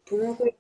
부목을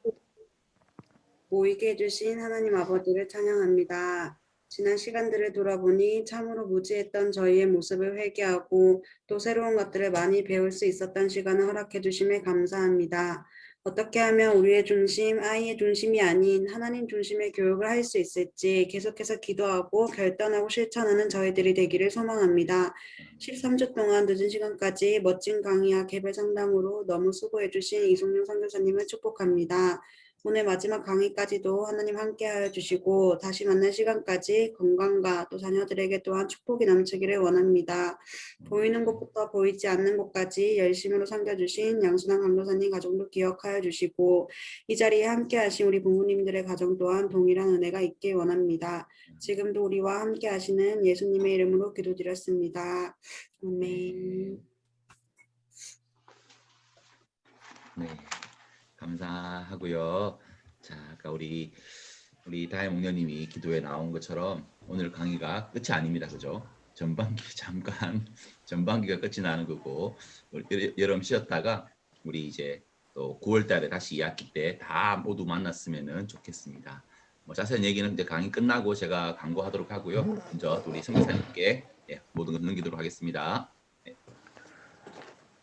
모이게 해주신 하나님 아버지를 찬양합니다. 지난 시간들을 돌아보니 참으로 무지했던 저희의 모습을 회개하고 또 새로운 것들을 많이 배울 수 있었던 시간을 허락해 주심에 감사합니다. 어떻게 하면 우리의 중심, 아이의 중심이 아닌 하나님 중심의 교육을 할 수 있을지 계속해서 기도하고 결단하고 실천하는 저희들이 되기를 소망합니다. 13주 동안 늦은 시간까지 멋진 강의와 개별 상담으로 너무 수고해 주신 이송룡 선교사님을 축복합니다. 오늘 마지막 강의까지도 하나님 함께하여 주시고 다시 만날 시간까지 건강과 또 자녀들에게 또한 축복이 넘치기를 원합니다. 보이는 곳부터 보이지 않는 곳까지 열심으로 섬겨주신 양순환 강도사님 가정도 기억하여 주시고 이 자리에 함께하신 우리 부모님들의 가정 또한 동일한 은혜가 있길 원합니다. 지금도 우리와 함께하시는 예수님의 이름으로 기도드렸습니다. 아멘. 네, 감사하고요. 자, 아까 우리 다혜 목녀님이 기도에 나온 것처럼 오늘 강의가 끝이 아닙니다, 그죠? 전반기 잠깐 전반기가 끝이 나는 거고 여름 쉬었다가 우리 이제 또 9월달에 다시 2학기 때 다 모두 만났으면 좋겠습니다. 뭐 자세한 얘기는 이제 강의 끝나고 제가 강구하도록 하고요. 먼저 우리 선교사님께 모든 것 넘기도록 하겠습니다.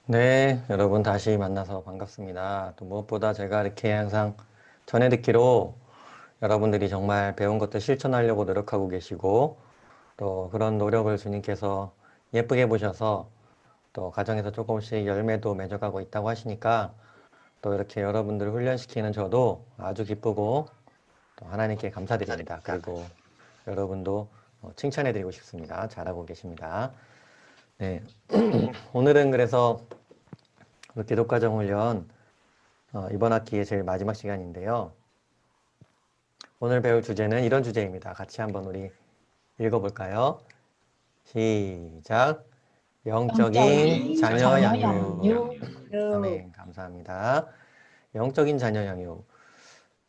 네, 여러분 다시 만나서 반갑습니다. 또 무엇보다 제가 이렇게 항상 전해 듣기로 여러분들이 정말 배운 것들 실천하려고 노력하고 계시고 또 그런 노력을 주님께서 예쁘게 보셔서 또 가정에서 조금씩 열매도 맺어가고 있다고 하시니까 또 이렇게 여러분들을 훈련시키는 저도 아주 기쁘고 또 하나님께 감사드립니다. 그리고 여러분도 칭찬해드리고 싶습니다. 잘하고 계십니다. 네, 오늘은 그래서 기독가정 훈련 이번 학기의 제일 마지막 시간인데요. 오늘 배울 주제는 이런 주제입니다. 같이 한번 우리 읽어볼까요? 시작. 영적인 자녀 양육. 아멘. 감사합니다. 영적인 자녀 양육.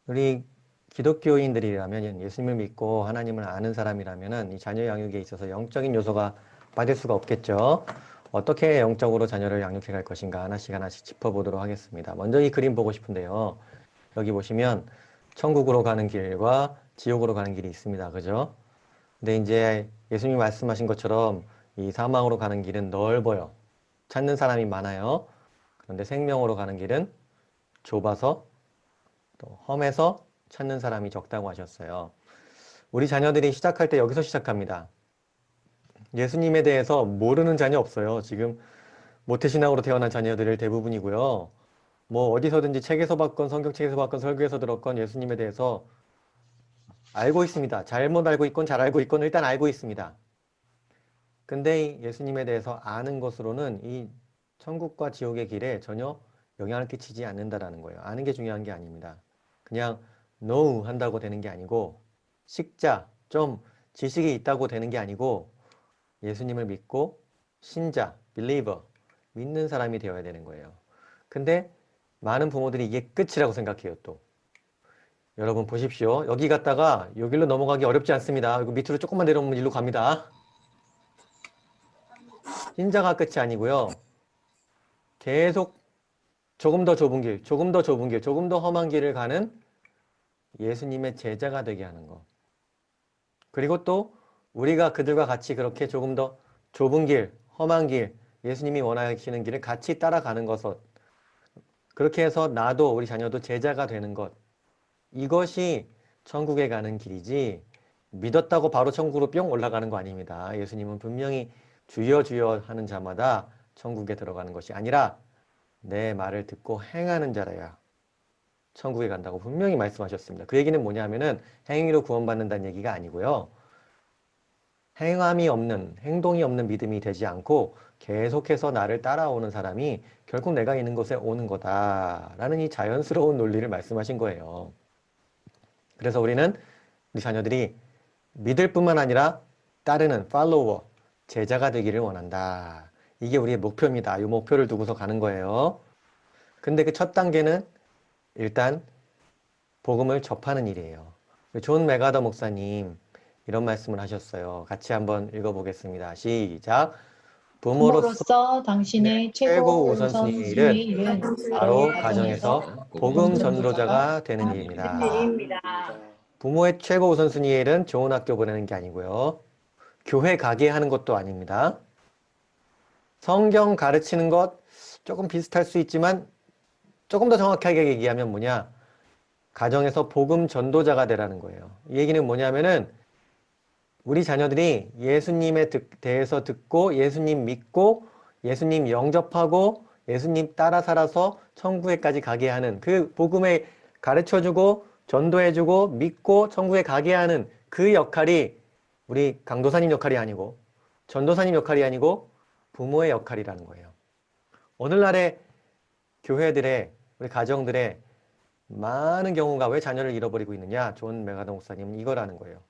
우리 기독교인들이라면 예수님을 믿고 하나님을 아는 사람이라면 이 자녀 양육에 있어서 영적인 요소가 빠질 수가 없겠죠. 어떻게 영적으로 자녀를 양육해 갈 것인가 하나씩 짚어보도록 하겠습니다. 먼저 이 그림 보고 싶은데요. 여기 보시면 천국으로 가는 길과 지옥으로 가는 길이 있습니다. 그죠? 근데 이제 예수님이 말씀하신 것처럼 이 사망으로 가는 길은 넓어요. 찾는 사람이 많아요. 그런데 생명으로 가는 길은 좁아서 또 험해서 찾는 사람이 적다고 하셨어요. 우리 자녀들이 시작할 때 여기서 시작합니다. 예수님에 대해서 모르는 자녀 없어요. 지금 모태신앙으로 태어난 자녀들 대부분이고요. 뭐 어디서든지 책에서 봤건 성경책에서 봤건 설교에서 들었건 예수님에 대해서 알고 있습니다. 잘못 알고 있건 잘 알고 있건 일단 알고 있습니다. 근데 예수님에 대해서 아는 것으로는 이 천국과 지옥의 길에 전혀 영향을 끼치지 않는다라는 거예요. 아는 게 중요한 게 아닙니다. 그냥 know 한다고 되는 게 아니고 식자, 좀 지식이 있다고 되는 게 아니고 예수님을 믿고 신자, believer, 믿는 사람이 되어야 되는 거예요. 근데 많은 부모들이 이게 끝이라고 생각해요, 또. 여러분 보십시오. 여기 갔다가 여기로 넘어가기 어렵지 않습니다. 이거 밑으로 조금만 내려오면 일로 갑니다. 신자가 끝이 아니고요. 계속 조금 더 좁은 길, 조금 더 좁은 길, 조금 더 험한 길을 가는 예수님의 제자가 되게 하는 거. 그리고 또 우리가 그들과 같이 그렇게 조금 더 좁은 길, 험한 길, 예수님이 원하시는 길을 같이 따라가는 것. 그렇게 해서 나도 우리 자녀도 제자가 되는 것. 이것이 천국에 가는 길이지 믿었다고 바로 천국으로 뿅 올라가는 거 아닙니다. 예수님은 분명히 주여 주여 하는 자마다 천국에 들어가는 것이 아니라 내 말을 듣고 행하는 자라야 천국에 간다고 분명히 말씀하셨습니다. 그 얘기는 뭐냐면은 행위로 구원받는다는 얘기가 아니고요. 행함이 없는, 행동이 없는 믿음이 되지 않고 계속해서 나를 따라오는 사람이 결국 내가 있는 곳에 오는 거다라는 이 자연스러운 논리를 말씀하신 거예요. 그래서 우리 자녀들이 믿을 뿐만 아니라 따르는 팔로워, 제자가 되기를 원한다. 이게 우리의 목표입니다. 이 목표를 두고서 가는 거예요. 근데 그 첫 단계는 일단 복음을 접하는 일이에요. 존 맥아더 목사님 이런 말씀을 하셨어요. 같이 한번 읽어보겠습니다. 시작. 부모로서 당신의 최고 최고 우선순위의 우선순위의 일은 일은 바로 가정에서 가정에서 복음 전도자가 되는 일입니다. 부모의 최고 우선순위의 일은 좋은 학교 보내는 게 아니고요. 교회 가게 하는 것도 아닙니다. 성경 가르치는 것 조금 비슷할 수 있지만 조금 더 정확하게 얘기하면 뭐냐? 가정에서 복음 전도자가 되라는 거예요. 이 얘기는 뭐냐면은 우리 자녀들이 예수님에 대해서 듣고 예수님 믿고 예수님 영접하고 예수님 따라 살아서 천국에까지 가게 하는 그 복음에 가르쳐주고 전도해주고 믿고 천국에 가게 하는 그 역할이 우리 강도사님 역할이 아니고 전도사님 역할이 아니고 부모의 역할이라는 거예요. 오늘날의 교회들의 우리 가정들의 많은 경우가 왜 자녀를 잃어버리고 있느냐? 존 메가더 목사님은 이거라는 거예요.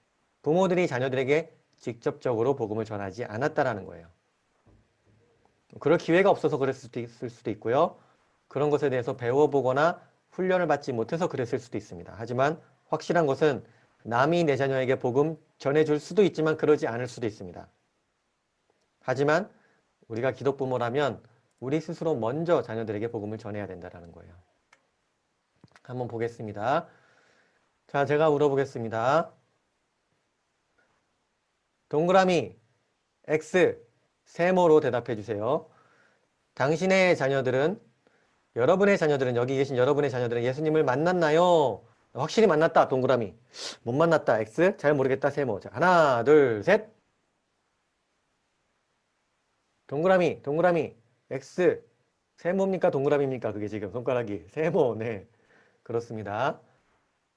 부모들이 자녀들에게 직접적으로 복음을 전하지 않았다라는 거예요. 그럴 기회가 없어서 그랬을 수도 있고요. 그런 것에 대해서 배워보거나 훈련을 받지 못해서 그랬을 수도 있습니다. 하지만 확실한 것은 남이 내 자녀에게 복음 전해줄 수도 있지만 그러지 않을 수도 있습니다. 하지만 우리가 기독부모라면 우리 스스로 먼저 자녀들에게 복음을 전해야 된다는 거예요. 한번 보겠습니다. 자, 제가 물어보겠습니다. 동그라미 X 세모로 대답해 주세요. 당신의 자녀들은 여러분의 자녀들은 여기 계신 여러분의 자녀들은 예수님을 만났나요? 확실히 만났다. 동그라미. 못 만났다. X. 잘 모르겠다. 세모. 자, 하나, 둘, 셋. 동그라미, 동그라미. X. 세모입니까? 동그라미입니까? 그게 지금 손가락이. 세모. 네. 그렇습니다.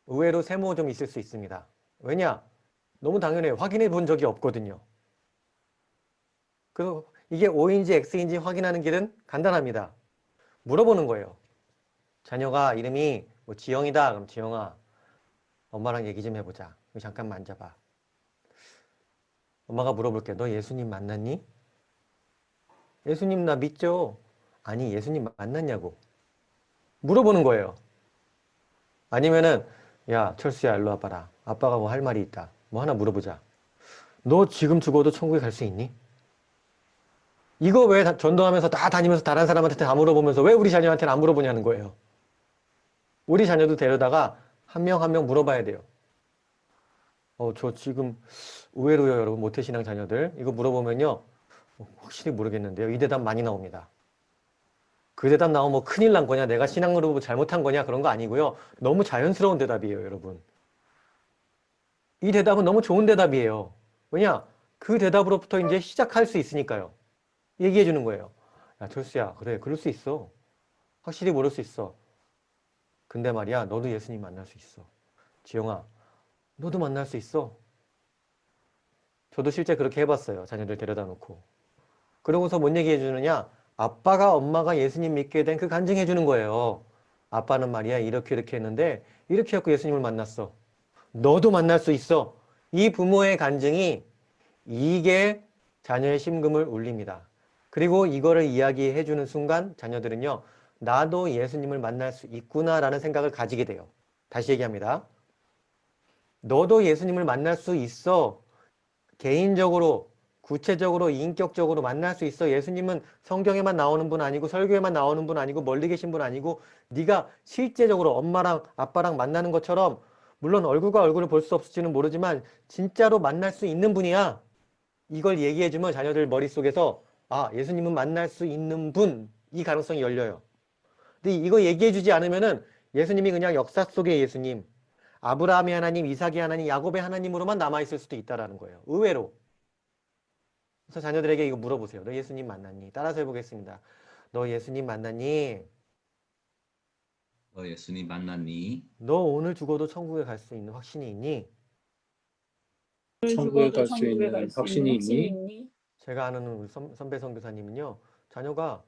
의외로 세모 좀 있을 수 있습니다. 왜냐? 너무 당연해요. 확인해 본 적이 없거든요. 그래서 이게 O인지 X인지 확인하는 길은 간단합니다. 물어보는 거예요. 자녀가 이름이 뭐 지영이다. 그럼 지영아, 엄마랑 얘기 좀 해보자. 잠깐 만져봐. 엄마가 물어볼게. 너 예수님 만났니? 예수님 나 믿죠? 아니, 예수님 만났냐고. 물어보는 거예요. 아니면은, 야, 철수야, 일로 와봐라. 아빠가 뭐 할 말이 있다. 뭐 하나 물어보자. 너 지금 죽어도 천국에 갈 수 있니? 이거 왜 전도하면서 다 다니면서 다른 사람한테 다 물어보면서 왜 우리 자녀한테는 안 물어보냐는 거예요. 우리 자녀도 데려다가 한 명 한 명 물어봐야 돼요. 저 지금 의외로요, 여러분, 모태신앙 자녀들. 이거 물어보면요. 확실히 모르겠는데요. 이 대답 많이 나옵니다. 그 대답 나오면 뭐 큰일 난 거냐, 내가 신앙으로 뭐 잘못한 거냐, 그런 거 아니고요. 너무 자연스러운 대답이에요, 여러분. 이 대답은 너무 좋은 대답이에요. 왜냐? 그 대답으로부터 이제 시작할 수 있으니까요. 얘기해 주는 거예요. 야, 철수야, 그래, 그럴 수 있어. 확실히 모를 수 있어. 근데 말이야, 너도 예수님 만날 수 있어. 지영아, 너도 만날 수 있어. 저도 실제 그렇게 해봤어요. 자녀들 데려다 놓고. 그러고서 뭔 얘기해 주느냐? 아빠가 엄마가 예수님 믿게 된 그 간증해 주는 거예요. 아빠는 말이야, 이렇게 이렇게 했는데 이렇게 해갖고 예수님을 만났어. 너도 만날 수 있어. 이 부모의 간증이 이게 자녀의 심금을 울립니다. 그리고 이거를 이야기해 주는 순간 자녀들은요, 나도 예수님을 만날 수 있구나라는 생각을 가지게 돼요. 다시 얘기합니다. 너도 예수님을 만날 수 있어. 개인적으로, 구체적으로, 인격적으로 만날 수 있어. 예수님은 성경에만 나오는 분 아니고 설교에만 나오는 분 아니고 멀리 계신 분 아니고 네가 실제적으로 엄마랑 아빠랑 만나는 것처럼, 물론 얼굴과 얼굴을 볼 수 없을지는 모르지만 진짜로 만날 수 있는 분이야. 이걸 얘기해주면 자녀들 머릿속에서 아, 예수님은 만날 수 있는 분, 이 가능성이 열려요. 근데 이거 얘기해주지 않으면은 예수님이 그냥 역사 속의 예수님, 아브라함의 하나님, 이삭의 하나님, 야곱의 하나님으로만 남아있을 수도 있다라는 거예요. 의외로. 그래서 자녀들에게 이거 물어보세요. 너 예수님 만났니? 따라서 해보겠습니다. 너 예수님 만났니? 너 예수님 만났니? 너 오늘 죽어도 천국에 갈 수 있는 확신이 있니? 천국에 갈 수 있는 확신이 있니? 제가 아는 우리 선배 선교사님은요, 자녀가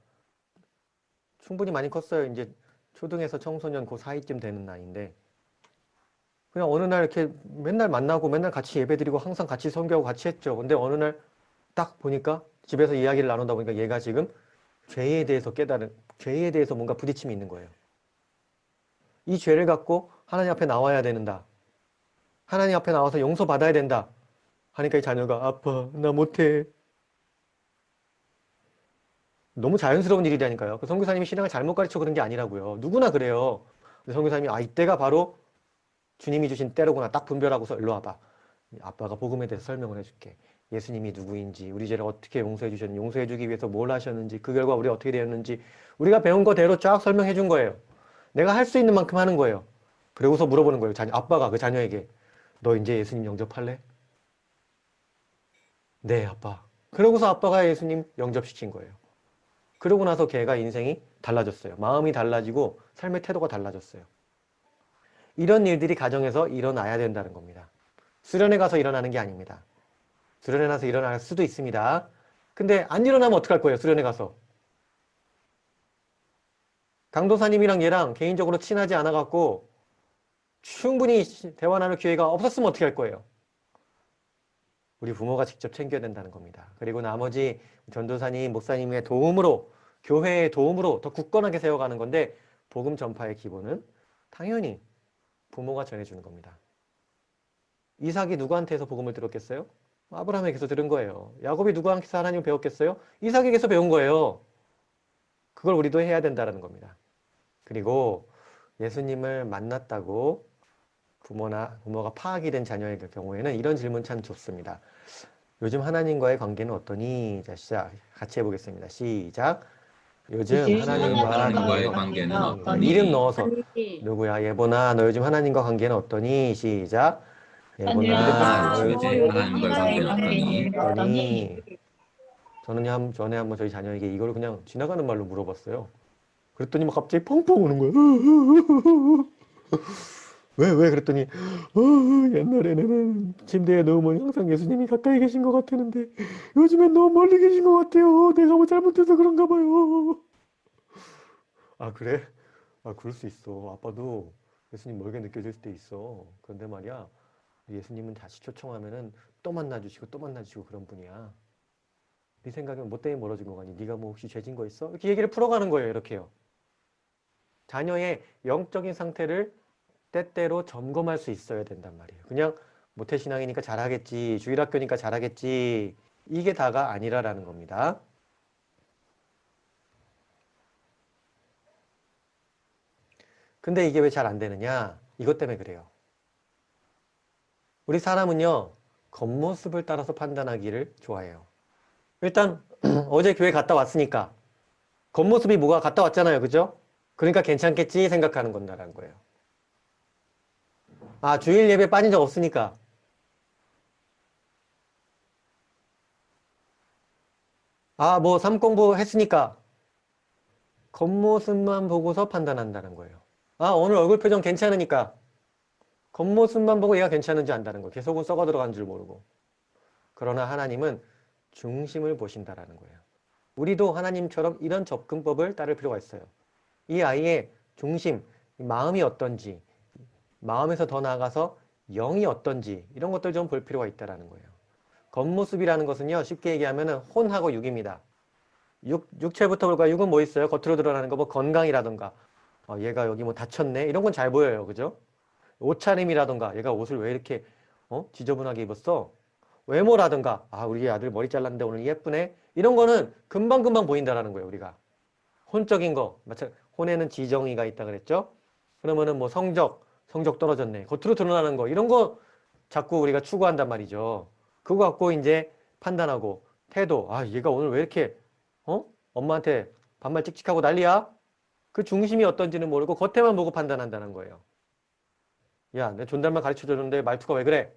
충분히 많이 컸어요. 이제 초등에서 청소년 그 사이쯤 되는 나이인데, 그냥 어느 날 이렇게 맨날 만나고 맨날 같이 예배드리고 항상 같이 선교하고 같이 했죠. 근데 어느 날 딱 보니까 집에서 이야기를 나누다 보니까 얘가 지금 죄에 대해서 죄에 대해서 뭔가 부딪힘이 있는 거예요. 이 죄를 갖고 하나님 앞에 나와야 된다. 하나님 앞에 나와서 용서받아야 된다. 하니까 이 자녀가 아빠, 나 못해. 너무 자연스러운 일이라니까요. 그 선교사님이 신앙을 잘못 가르쳐 그런 게 아니라고요. 누구나 그래요. 근데 선교사님이 이때가 바로 주님이 주신 때로구나 딱 분별하고서 일로 와봐. 아빠가 복음에 대해서 설명을 해줄게. 예수님이 누구인지, 우리 죄를 어떻게 용서해 주셨는지, 용서해 주기 위해서 뭘 하셨는지, 그 결과 우리가 어떻게 되었는지 우리가 배운 거대로 쫙 설명해 준 거예요. 내가 할 수 있는 만큼 하는 거예요. 그러고서 물어보는 거예요. 아빠가 그 자녀에게 너 이제 예수님 영접할래? 네, 아빠. 그러고서 아빠가 예수님 영접시킨 거예요. 그러고 나서 걔가 인생이 달라졌어요. 마음이 달라지고 삶의 태도가 달라졌어요. 이런 일들이 가정에서 일어나야 된다는 겁니다. 수련회 가서 일어나는 게 아닙니다. 수련회 가서 일어날 수도 있습니다. 근데 안 일어나면 어떡할 거예요? 수련회 가서. 강도사님이랑 얘랑 개인적으로 친하지 않아갖고 충분히 대화 나눌 기회가 없었으면 어떻게 할 거예요? 우리 부모가 직접 챙겨야 된다는 겁니다. 그리고 나머지 전도사님, 목사님의 도움으로, 교회의 도움으로 더 굳건하게 세워가는 건데 복음 전파의 기본은 당연히 부모가 전해주는 겁니다. 이삭이 누구한테서 복음을 들었겠어요? 아브라함에게서 들은 거예요. 야곱이 누구한테서 하나님을 배웠겠어요? 이삭에게서 배운 거예요. 그걸 우리도 해야 된다는 겁니다. 그리고 예수님을 만났다고 부모가 파악이 된 자녀의 경우에는 이런 질문 참 좋습니다. 요즘 하나님과의 관계는 어떠니? 자, 시작. 같이 해보겠습니다. 시작. 요즘 하나님과의 관계는 어떠니? 이름 넣어서 누구야? 예보나 너 요즘 하나님과 관계는 어떠니? 시작. 예보나 너 요즘 하나님과의 관계는 어떠니? 저는 전에 한번 저희 자녀에게 이걸 그냥 지나가는 말로 물어봤어요. 그랬더니 막 갑자기 펑펑 우는 거예요. 왜? 그랬더니 옛날에는 침대에 누우면 항상 예수님이 가까이 계신 것 같았는데 요즘엔 너무 멀리 계신 것 같아요. 내가 뭐 잘못해서 그런가 봐요. 아 그래? 아 그럴 수 있어. 아빠도 예수님 멀게 느껴질 때 있어. 그런데 말이야 예수님은 다시 초청하면은 또 만나주시고 또 만나주시고 그런 분이야. 네 생각엔 뭐 때문에 멀어진 거 같니? 네가 뭐 혹시 죄진 거 있어? 이렇게 얘기를 풀어가는 거예요. 이렇게요. 자녀의 영적인 상태를 때때로 점검할 수 있어야 된단 말이에요. 그냥 모태신앙이니까 잘하겠지, 주일학교니까 잘하겠지, 이게 다가 아니라라는 겁니다. 근데 이게 왜 잘 안 되느냐? 이것 때문에 그래요. 우리 사람은요, 겉모습을 따라서 판단하기를 좋아해요. 일단 어제 교회 갔다 왔으니까 겉모습이 뭐가 갔다 왔잖아요. 그죠? 그러니까 괜찮겠지 생각하는 건다라는 거예요. 아, 주일 예배 빠진 적 없으니까. 아, 뭐 삼공부 했으니까. 겉모습만 보고서 판단한다는 거예요. 아, 오늘 얼굴 표정 괜찮으니까. 겉모습만 보고 얘가 괜찮은지 안다는 거예요. 속은 썩어 들어간 줄 모르고. 그러나 하나님은 중심을 보신다라는 거예요. 우리도 하나님처럼 이런 접근법을 따를 필요가 있어요. 이 아이의 중심, 마음이 어떤지, 마음에서 더 나아가서 영이 어떤지 이런 것들 좀 볼 필요가 있다는 거예요. 겉모습이라는 것은요. 쉽게 얘기하면 혼하고 육입니다. 육체부터 볼까요? 육은 뭐 있어요? 겉으로 드러나는 거 뭐 건강이라던가 얘가 여기 뭐 다쳤네 이런 건 잘 보여요. 그죠? 옷차림이라던가 얘가 옷을 왜 이렇게 지저분하게 입었어? 외모라든가 우리 아들 머리 잘랐는데 오늘 예쁘네 이런 거는 금방금방 보인다라는 거예요. 우리가 혼적인 거 혼에는 지정의가 있다 그랬죠? 그러면은 뭐 성적 떨어졌네 겉으로 드러나는 거 이런 거 자꾸 우리가 추구한단 말이죠. 그거 갖고 이제 판단하고 태도 얘가 오늘 왜 이렇게 엄마한테 반말 찍찍하고 난리야? 그 중심이 어떤지는 모르고 겉에만 보고 판단한다는 거예요. 야, 내 존댓말 가르쳐줬는데 말투가 왜 그래?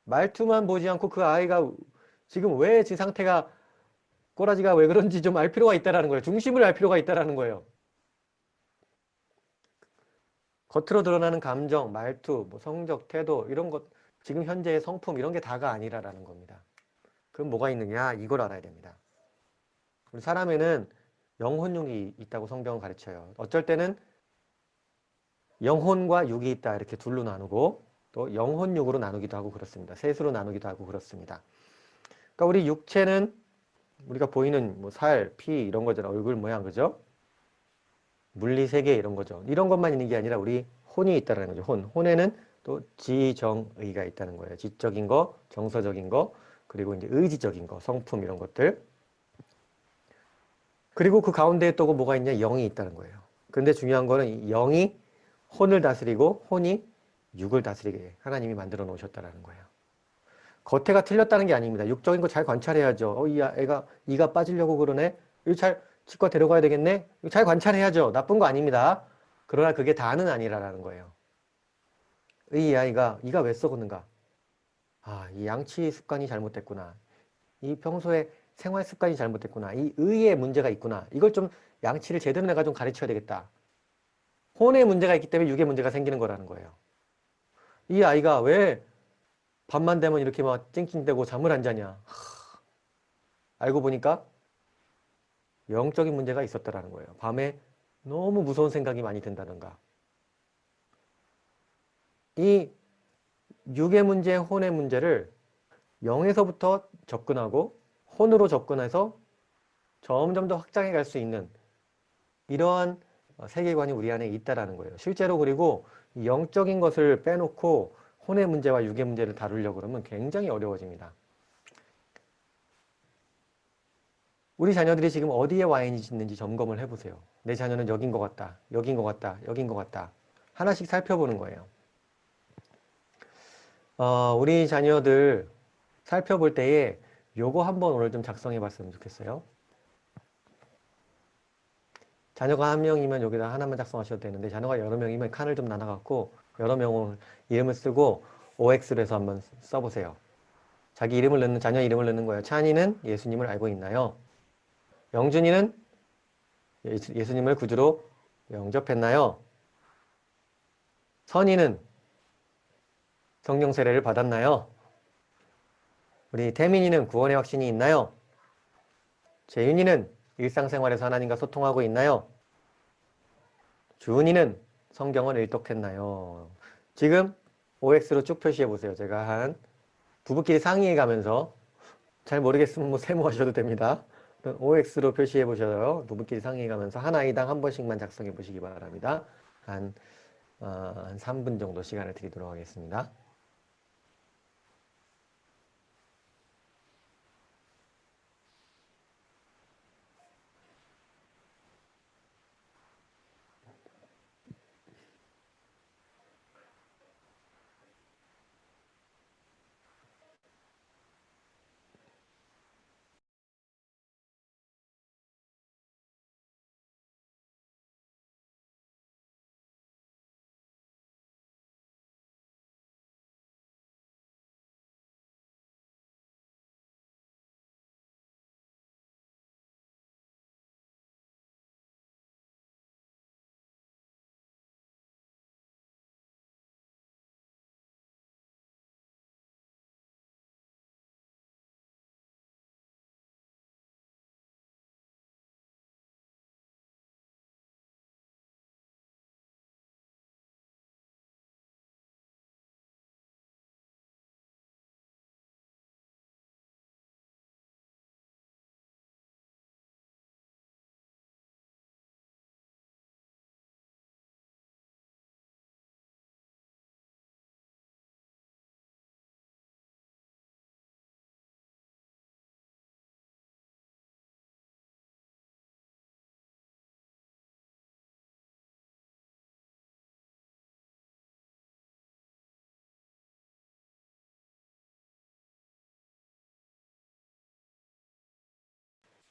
말투만 보지 않고 그 아이가 지금 왜 지 상태가 꼬라지가 왜 그런지 좀 알 필요가 있다라는 거예요. 중심을 알 필요가 있다라는 거예요. 겉으로 드러나는 감정, 말투, 뭐 성적, 태도 이런 것 지금 현재의 성품 이런 게 다가 아니라라는 겁니다. 그럼 뭐가 있느냐? 이걸 알아야 됩니다. 우리 사람에는 영혼육이 있다고 성경은 가르쳐요. 어쩔 때는 영혼과 육이 있다 이렇게 둘로 나누고 또 영혼육으로 나누기도 하고 그렇습니다. 셋으로 나누기도 하고 그렇습니다. 그러니까 우리 육체는 우리가 보이는 뭐 살, 피 이런 거잖아요. 얼굴 모양 그죠? 물리 세계 이런 거죠. 이런 것만 있는 게 아니라 우리 혼이 있다는 거죠. 혼에는 또 지정의가 있다는 거예요. 지적인 거, 정서적인 거, 그리고 이제 의지적인 거, 성품 이런 것들. 그리고 그 가운데에 또 뭐가 있냐? 0이 있다는 거예요. 근데 중요한 거는 0이 혼을 다스리고 혼이 육을 다스리게 하나님이 만들어 놓으셨다는 거예요. 겉에가 틀렸다는 게 아닙니다. 육적인 거 잘 관찰해야죠. 이 애가 이가 빠지려고 그러네. 이거 잘 치과 데려가야 되겠네. 이거 잘 관찰해야죠. 나쁜 거 아닙니다. 그러나 그게 다는 아니라는 거예요. 이 아이가 이가 왜 썩었는가? 아, 이 양치 습관이 잘못됐구나. 이 평소에 생활 습관이 잘못됐구나. 이 의에 문제가 있구나. 이걸 좀 양치를 제대로 내가 좀 가르쳐야 되겠다. 혼에 문제가 있기 때문에 육에 문제가 생기는 거라는 거예요. 이 아이가 왜 밤만 되면 이렇게 막 찡찡대고 잠을 안 자냐. 알고 보니까 영적인 문제가 있었다라는 거예요. 밤에 너무 무서운 생각이 많이 든다든가. 이 육의 문제, 혼의 문제를 영에서부터 접근하고 혼으로 접근해서 점점 더 확장해 갈 수 있는 이러한 세계관이 우리 안에 있다라는 거예요. 실제로 그리고 이 영적인 것을 빼놓고 혼의 문제와 육의 문제를 다루려고 그러면 굉장히 어려워집니다. 우리 자녀들이 지금 어디에 와 있는지 점검을 해보세요. 내 자녀는 여긴 것 같다, 여긴 것 같다, 여긴 것 같다. 하나씩 살펴보는 거예요. 우리 자녀들 살펴볼 때에 요거 한번 오늘 좀 작성해 봤으면 좋겠어요. 자녀가 한 명이면 여기다 하나만 작성하셔도 되는데 자녀가 여러 명이면 칸을 좀 나눠갖고 여러 명을 이름을 쓰고 OX로 해서 한번 써보세요. 자기 이름을 넣는, 자녀 이름을 넣는 거예요. 찬이는 예수님을 알고 있나요? 영준이는 예수님을 구주로 영접했나요? 선이는 성령 세례를 받았나요? 우리 태민이는 구원의 확신이 있나요? 재윤이는 일상생활에서 하나님과 소통하고 있나요? 주은이는 성경을 일독했나요? 지금 OX로 쭉 표시해 보세요. 제가 한 부부끼리 상의해 가면서 잘 모르겠으면 뭐 세모하셔도 됩니다. OX로 표시해 보셔요. 부부끼리 상의해 가면서 한 아이당 한 번씩만 작성해 보시기 바랍니다. 한 3분 정도 시간을 드리도록 하겠습니다.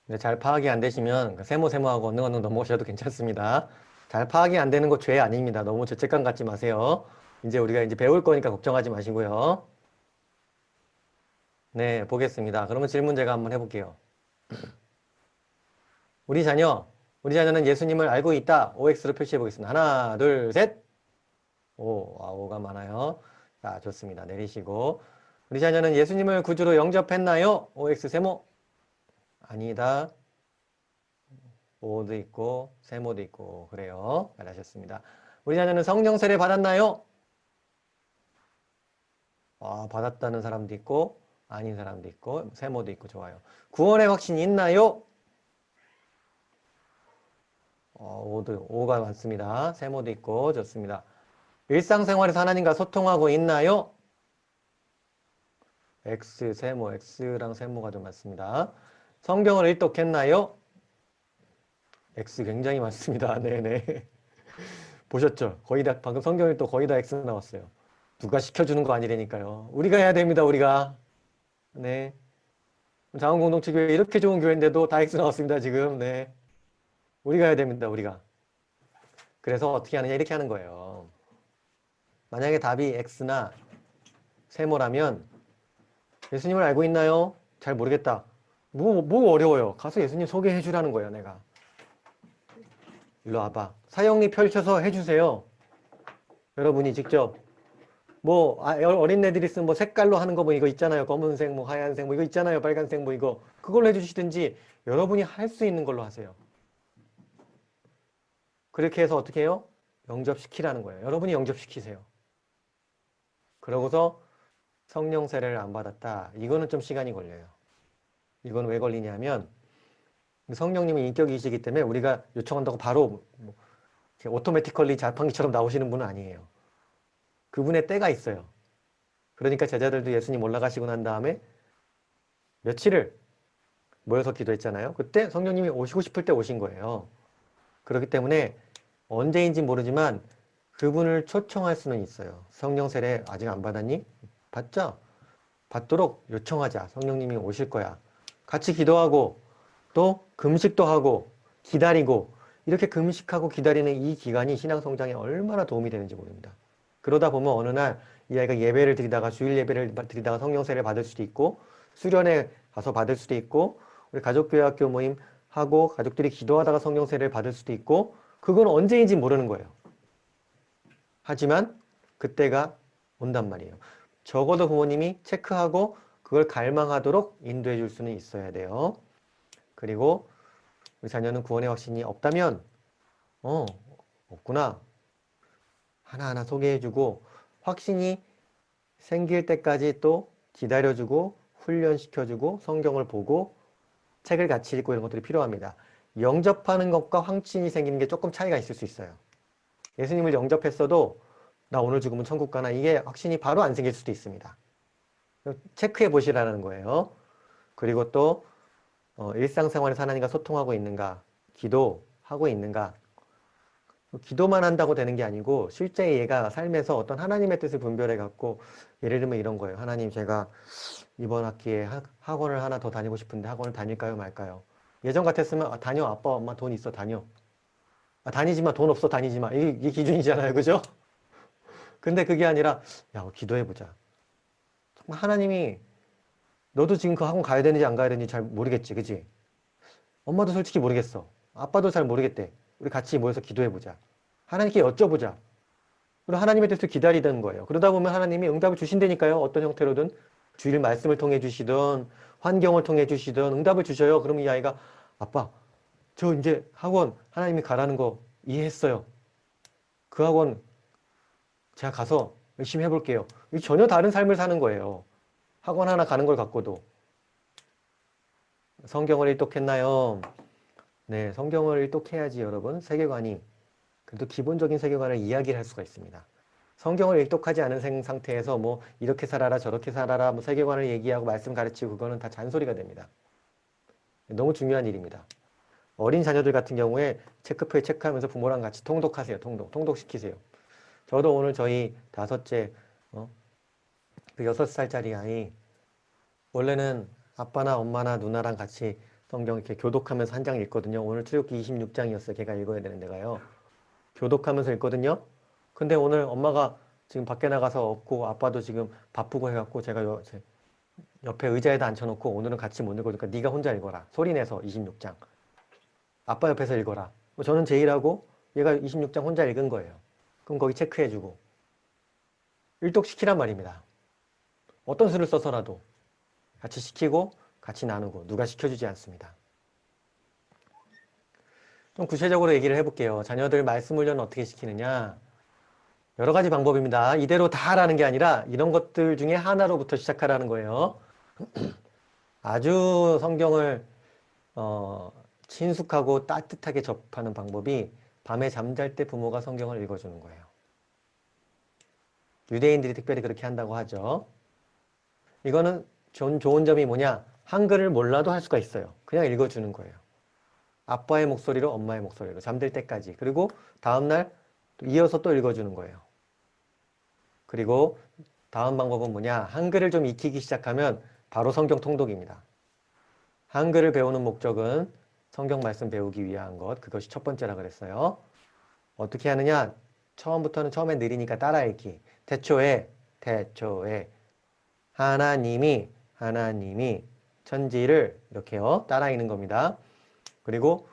네, 잘 파악이 안 되시면 세모하고 언능 넘어오셔도 괜찮습니다. 잘 파악이 안 되는 거 죄 아닙니다. 너무 죄책감 갖지 마세요. 이제 우리가 이제 배울 거니까 걱정하지 마시고요. 네, 보겠습니다. 그러면 질문 제가 한번 해볼게요. 우리 자녀는 예수님을 알고 있다. OX로 표시해 보겠습니다. 하나, 둘, 셋. 오가 많아요. 자, 좋습니다. 내리시고. 우리 자녀는 예수님을 구주로 영접했나요? OX 세모. 아니다. 오도 있고 세모도 있고 그래요. 잘하셨습니다. 우리 자녀는 성령 세례 받았나요? 받았다는 사람도 있고 아닌 사람도 있고 세모도 있고 좋아요. 구원의 확신이 있나요? 오가 많습니다. 세모도 있고 좋습니다. 일상생활에서 하나님과 소통하고 있나요? X랑 세모가 좀 많습니다. 성경을 일독했나요? X 굉장히 많습니다. 네네. 보셨죠? 거의 다, 방금 성경에 또 거의 다 X 나왔어요. 누가 시켜주는 거 아니라니까요. 우리가 해야 됩니다, 우리가. 네. 자원공동체교회 이렇게 좋은 교회인데도 다 X 나왔습니다, 지금. 네. 우리가 해야 됩니다, 우리가. 그래서 어떻게 하느냐, 이렇게 하는 거예요. 만약에 답이 X나 세모라면 예수님을 알고 있나요? 잘 모르겠다. 뭐 어려워요. 가서 예수님 소개해 주라는 거예요, 내가. 일로 와봐. 사형리 펼쳐서 해주세요. 여러분이 직접. 어린애들이 쓴 뭐 색깔로 하는 거 뭐 이거 있잖아요. 검은색, 뭐 하얀색, 뭐 이거 있잖아요. 빨간색, 뭐 이거. 그걸로 해주시든지 여러분이 할 수 있는 걸로 하세요. 그렇게 해서 어떻게 해요? 영접시키라는 거예요. 여러분이 영접시키세요. 그러고서 성령 세례를 안 받았다. 이거는 좀 시간이 걸려요. 이건 왜 걸리냐면 성령님은 인격이시기 때문에 우리가 요청한다고 바로 뭐 오토매티컬리 자판기처럼 나오시는 분은 아니에요. 그분의 때가 있어요. 그러니까 제자들도 예수님 올라가시고 난 다음에 며칠을 모여서 기도했잖아요. 그때 성령님이 오시고 싶을 때 오신 거예요. 그렇기 때문에 언제인지 모르지만 그분을 초청할 수는 있어요. 성령 세례 아직 안 받았니? 받자. 받도록 요청하자. 성령님이 오실 거야. 같이 기도하고 또 금식도 하고 기다리고 이렇게 금식하고 기다리는 이 기간이 신앙 성장에 얼마나 도움이 되는지 모릅니다. 그러다 보면 어느 날 이 아이가 예배를 드리다가 주일 예배를 드리다가 성령 세례를 받을 수도 있고 수련회 가서 받을 수도 있고 우리 가족교회 학교 모임 하고 가족들이 기도하다가 성령 세례를 받을 수도 있고 그건 언제인지 모르는 거예요. 하지만 그때가 온단 말이에요. 적어도 부모님이 체크하고 그걸 갈망하도록 인도해 줄 수는 있어야 돼요. 그리고 우리 자녀는 구원의 확신이 없다면 없구나. 하나하나 소개해주고 확신이 생길 때까지 또 기다려주고 훈련시켜주고 성경을 보고 책을 같이 읽고 이런 것들이 필요합니다. 영접하는 것과 확신이 생기는 게 조금 차이가 있을 수 있어요. 예수님을 영접했어도 나 오늘 죽으면 천국 가나 이게 확신이 바로 안 생길 수도 있습니다. 체크해 보시라는 거예요. 그리고 또 일상생활에서 하나님과 소통하고 있는가, 기도하고 있는가. 기도만 한다고 되는 게 아니고 실제 얘가 삶에서 어떤 하나님의 뜻을 분별해 갖고 예를 들면 이런 거예요. 하나님 제가 이번 학기에 학원을 하나 더 다니고 싶은데 학원을 다닐까요 말까요? 예전 같았으면 다녀 아빠 엄마 돈 있어 다녀. 다니지 마 돈 없어 다니지 마. 이게 기준이잖아요. 그죠? 근데 그게 아니라 야 기도해 보자. 정말 하나님이 너도 지금 그 학원 가야 되는지 안 가야 되는지 잘 모르겠지. 그지? 엄마도 솔직히 모르겠어. 아빠도 잘 모르겠대. 우리 같이 모여서 기도해보자. 하나님께 여쭤보자. 그리고 하나님의 뜻을 기다리던 거예요. 그러다 보면 하나님이 응답을 주신다니까요. 어떤 형태로든 주일 말씀을 통해 주시든 환경을 통해 주시든 응답을 주셔요. 그러면 이 아이가 아빠 저 이제 학원 하나님이 가라는 거 이해했어요. 그 학원 제가 가서 열심히 해볼게요. 전혀 다른 삶을 사는 거예요. 학원 하나 가는 걸 갖고도. 성경을 일독했나요? 네, 성경을 일독해야지 여러분 세계관이 그래도 기본적인 세계관을 이야기를 할 수가 있습니다. 성경을 일독하지 않은 상태에서 뭐 이렇게 살아라 저렇게 살아라 뭐 세계관을 얘기하고 말씀 가르치고 그거는 다 잔소리가 됩니다. 너무 중요한 일입니다. 어린 자녀들 같은 경우에 체크표에 체크하면서 부모랑 같이 통독하세요. 통독시키세요. 저도 오늘 저희 다섯째 그 6살짜리 아이 원래는 아빠나 엄마나 누나랑 같이 성경 이렇게 교독하면서 한 장 읽거든요. 오늘 출애굽기 26장이었어요. 걔가 읽어야 되는 데가요. 교독하면서 읽거든요. 근데 오늘 엄마가 지금 밖에 나가서 없고 아빠도 지금 바쁘고 해갖고 제가 옆에 의자에다 앉혀놓고 오늘은 같이 못 읽으니까 네가 혼자 읽어라. 소리내서 26장. 아빠 옆에서 읽어라. 저는 제일하고 얘가 26장 혼자 읽은 거예요. 그럼 거기 체크해주고 일독시키란 말입니다. 어떤 수를 써서라도 같이 시키고 같이 나누고 누가 시켜주지 않습니다. 좀 구체적으로 얘기를 해볼게요. 자녀들 말씀 훈련은 어떻게 시키느냐. 여러 가지 방법입니다. 이대로 다 하라는 게 아니라 이런 것들 중에 하나로부터 시작하라는 거예요. 아주 성경을 친숙하고 따뜻하게 접하는 방법이 밤에 잠잘 때 부모가 성경을 읽어주는 거예요. 유대인들이 특별히 그렇게 한다고 하죠. 이거는 좋은 점이 뭐냐? 한글을 몰라도 할 수가 있어요. 그냥 읽어주는 거예요. 아빠의 목소리로 엄마의 목소리로 잠들 때까지. 그리고 다음날 또 이어서 또 읽어주는 거예요. 그리고 다음 방법은 뭐냐? 한글을 좀 익히기 시작하면 바로 성경 통독입니다. 한글을 배우는 목적은 성경 말씀 배우기 위한 것. 그것이 첫 번째라 그랬어요. 어떻게 하느냐? 처음에 느리니까 따라 읽기. 태초에 하나님이 천지를 이렇게요. 따라 읽는 겁니다. 그리고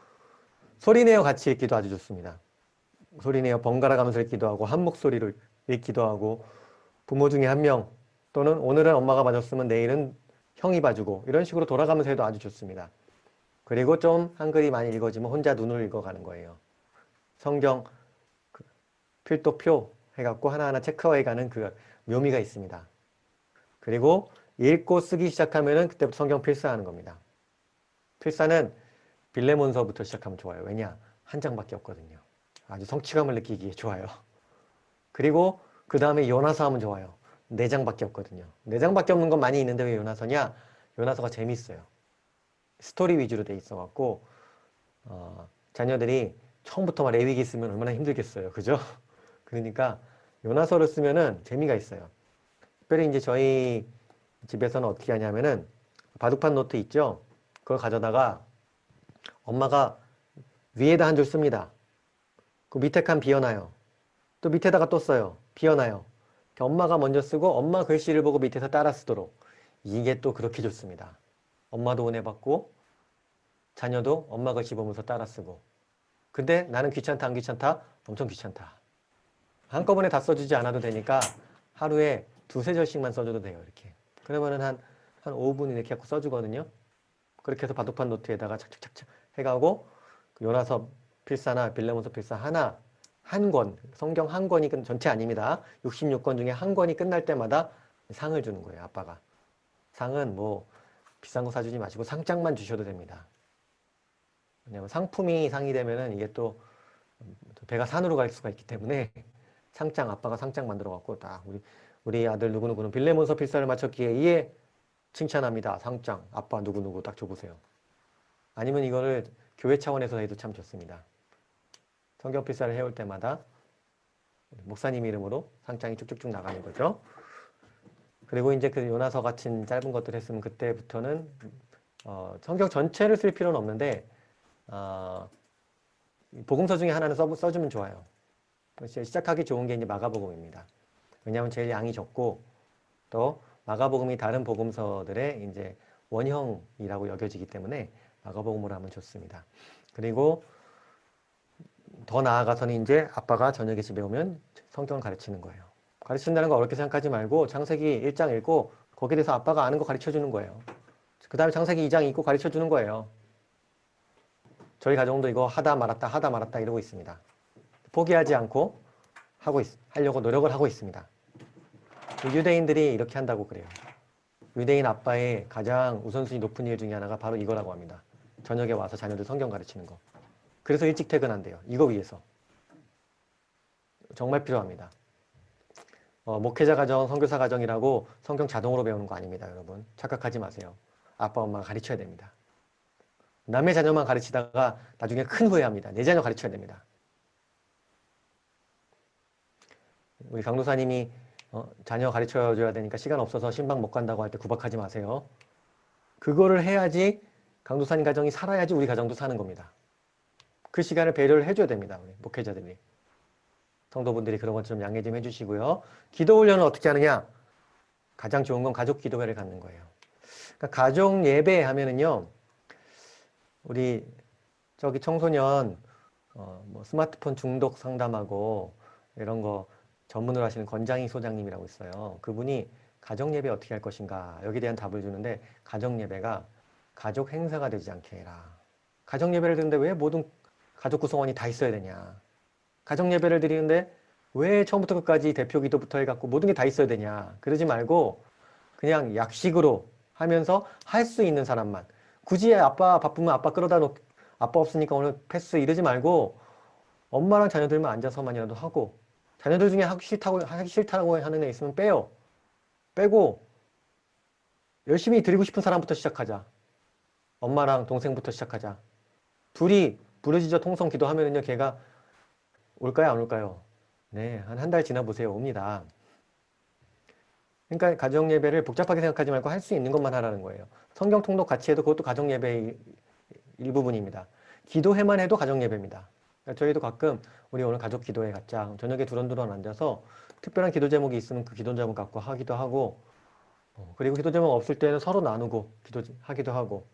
소리내어 같이 읽기도 아주 좋습니다. 소리내어 번갈아 가면서 읽기도 하고 한 목소리로 읽기도 하고 부모 중에 한 명 또는 오늘은 엄마가 봐줬으면 내일은 형이 봐주고 이런 식으로 돌아가면서 해도 아주 좋습니다. 그리고 좀 한글이 많이 읽어지면 혼자 눈을 읽어가는 거예요. 성경 필독표 해갖고 하나하나 체크해가는 그 묘미가 있습니다. 그리고 읽고 쓰기 시작하면은 그때부터 성경 필사하는 겁니다. 필사는 빌레몬서부터 시작하면 좋아요. 왜냐? 한 장밖에 없거든요. 아주 성취감을 느끼기에 좋아요. 그리고 그 다음에 요나서 하면 좋아요. 4장밖에 없거든요. 4장밖에 없는 건 많이 있는데 왜 요나서냐? 요나서가 재밌어요. 스토리 위주로 돼 있어갖고 자녀들이 처음부터 막 레위기 쓰면 얼마나 힘들겠어요. 그죠? 그러니까 요나서를 쓰면은 재미가 있어요. 특별히 이제 저희 집에서는 어떻게 하냐면은 바둑판 노트 있죠? 그걸 가져다가 엄마가 위에다 한 줄 씁니다. 그 밑에 칸 비워놔요. 또 밑에다가 또 써요. 비워놔요. 엄마가 먼저 쓰고 엄마 글씨를 보고 밑에서 따라 쓰도록. 이게 또 그렇게 좋습니다. 엄마도 은혜 받고 자녀도 엄마 글씨 보면서 따라 쓰고. 근데 나는 귀찮다 안 귀찮다? 엄청 귀찮다. 한꺼번에 다 써주지 않아도 되니까 하루에 2~3절씩만 써줘도 돼요. 이렇게. 그러면은 한 5분 이렇게 하고 써주거든요. 그렇게 해서 바둑판 노트에다가 착착착착 해가고 요나서 필사나 빌레몬서 필사 한 권, 성경 한 권이 전체 아닙니다. 66권 중에 한 권이 끝날 때마다 상을 주는 거예요. 아빠가. 상은 뭐 비싼 거 사주지 마시고 상장만 주셔도 됩니다. 왜냐면 상품이 상이 되면은 이게 또 배가 산으로 갈 수가 있기 때문에 상장, 아빠가 상장 만들어 갖고 딱 우리 아들 누구누구는 빌레몬서 필사를 마쳤기에 이에 칭찬합니다. 상장, 아빠 누구누구 딱 줘보세요. 아니면 이거를 교회 차원에서 해도 참 좋습니다. 성경 필사를 해올 때마다 목사님 이름으로 상장이 쭉쭉쭉 나가는 거죠. 그리고 이제 그 요나서 같은 짧은 것들 했으면 그때부터는 성경 전체를 쓸 필요는 없는데 복음서 중에 하나는 써주면 좋아요. 시작하기 좋은 게 이제 마가복음입니다. 왜냐하면 제일 양이 적고 또 마가복음이 다른 복음서들의 이제 원형이라고 여겨지기 때문에 마가복음으로 하면 좋습니다. 그리고 더 나아가서는 이제 아빠가 저녁에 집에 오면 성경을 가르치는 거예요. 가르친다는 거 어렵게 생각하지 말고 창세기 1장 읽고 거기에 대해서 아빠가 아는 거 가르쳐 주는 거예요. 그 다음에 창세기 2장 읽고 가르쳐 주는 거예요. 저희 가정도 이거 하다 말았다 이러고 있습니다. 포기하지 않고 하려고 노력을 하고 있습니다. 유대인들이 이렇게 한다고 그래요. 유대인 아빠의 가장 우선순위 높은 일 중에 하나가 바로 이거라고 합니다. 저녁에 와서 자녀들 성경 가르치는 거. 그래서 일찍 퇴근한대요. 이거 위해서. 정말 필요합니다. 목회자 가정, 선교사 가정이라고 성경 자동으로 배우는 거 아닙니다, 여러분. 착각하지 마세요. 아빠, 엄마가 가르쳐야 됩니다. 남의 자녀만 가르치다가 나중에 큰 후회합니다. 내 자녀 가르쳐야 됩니다. 우리 강도사님이 자녀 가르쳐줘야 되니까 시간 없어서 신방 못 간다고 할 때 구박하지 마세요. 그거를 해야지 강도사님 가정이 살아야지 우리 가정도 사는 겁니다. 그 시간을 배려를 해줘야 됩니다. 우리 목회자들이. 성도분들이 그런 것 좀 양해 좀 해주시고요. 기도 훈련은 어떻게 하느냐? 가장 좋은 건 가족 기도회를 갖는 거예요. 그러니까 가족 예배 하면은요. 우리 저기 청소년 뭐 스마트폰 중독 상담하고 이런 거 전문으로 하시는 권장희 소장님이라고 있어요. 그분이 가족 예배 어떻게 할 것인가 여기에 대한 답을 주는데 가족 예배가 가족 행사가 되지 않게 해라. 가족 예배를 드리는데 왜 모든 가족 구성원이 다 있어야 되냐. 가정 예배를 드리는데 왜 처음부터 끝까지 대표 기도부터 해갖고 모든 게 다 있어야 되냐. 그러지 말고 그냥 약식으로 하면서 할 수 있는 사람만. 굳이 아빠 바쁘면 아빠 끌어다 놓고 아빠 없으니까 오늘 패스 이러지 말고 엄마랑 자녀들만 앉아서만이라도 하고 자녀들 중에 하기 싫다고 하는 애 있으면 빼요. 빼고 열심히 드리고 싶은 사람부터 시작하자. 엄마랑 동생부터 시작하자. 둘이 부르짖어 통성 기도하면은요, 걔가 올까요, 안 올까요? 네, 한 달 지나 보세요. 옵니다. 그러니까 가정 예배를 복잡하게 생각하지 말고 할 수 있는 것만 하라는 거예요. 성경 통독 같이 해도 그것도 가정 예배의 일부분입니다. 기도회만 해도 가정 예배입니다. 그러니까 저희도 가끔 우리 오늘 가족 기도회 갖자. 저녁에 두런두런 앉아서 특별한 기도 제목이 있으면 그 기도 제목 갖고 하기도 하고, 그리고 기도 제목 없을 때는 서로 나누고 기도하기도 하고,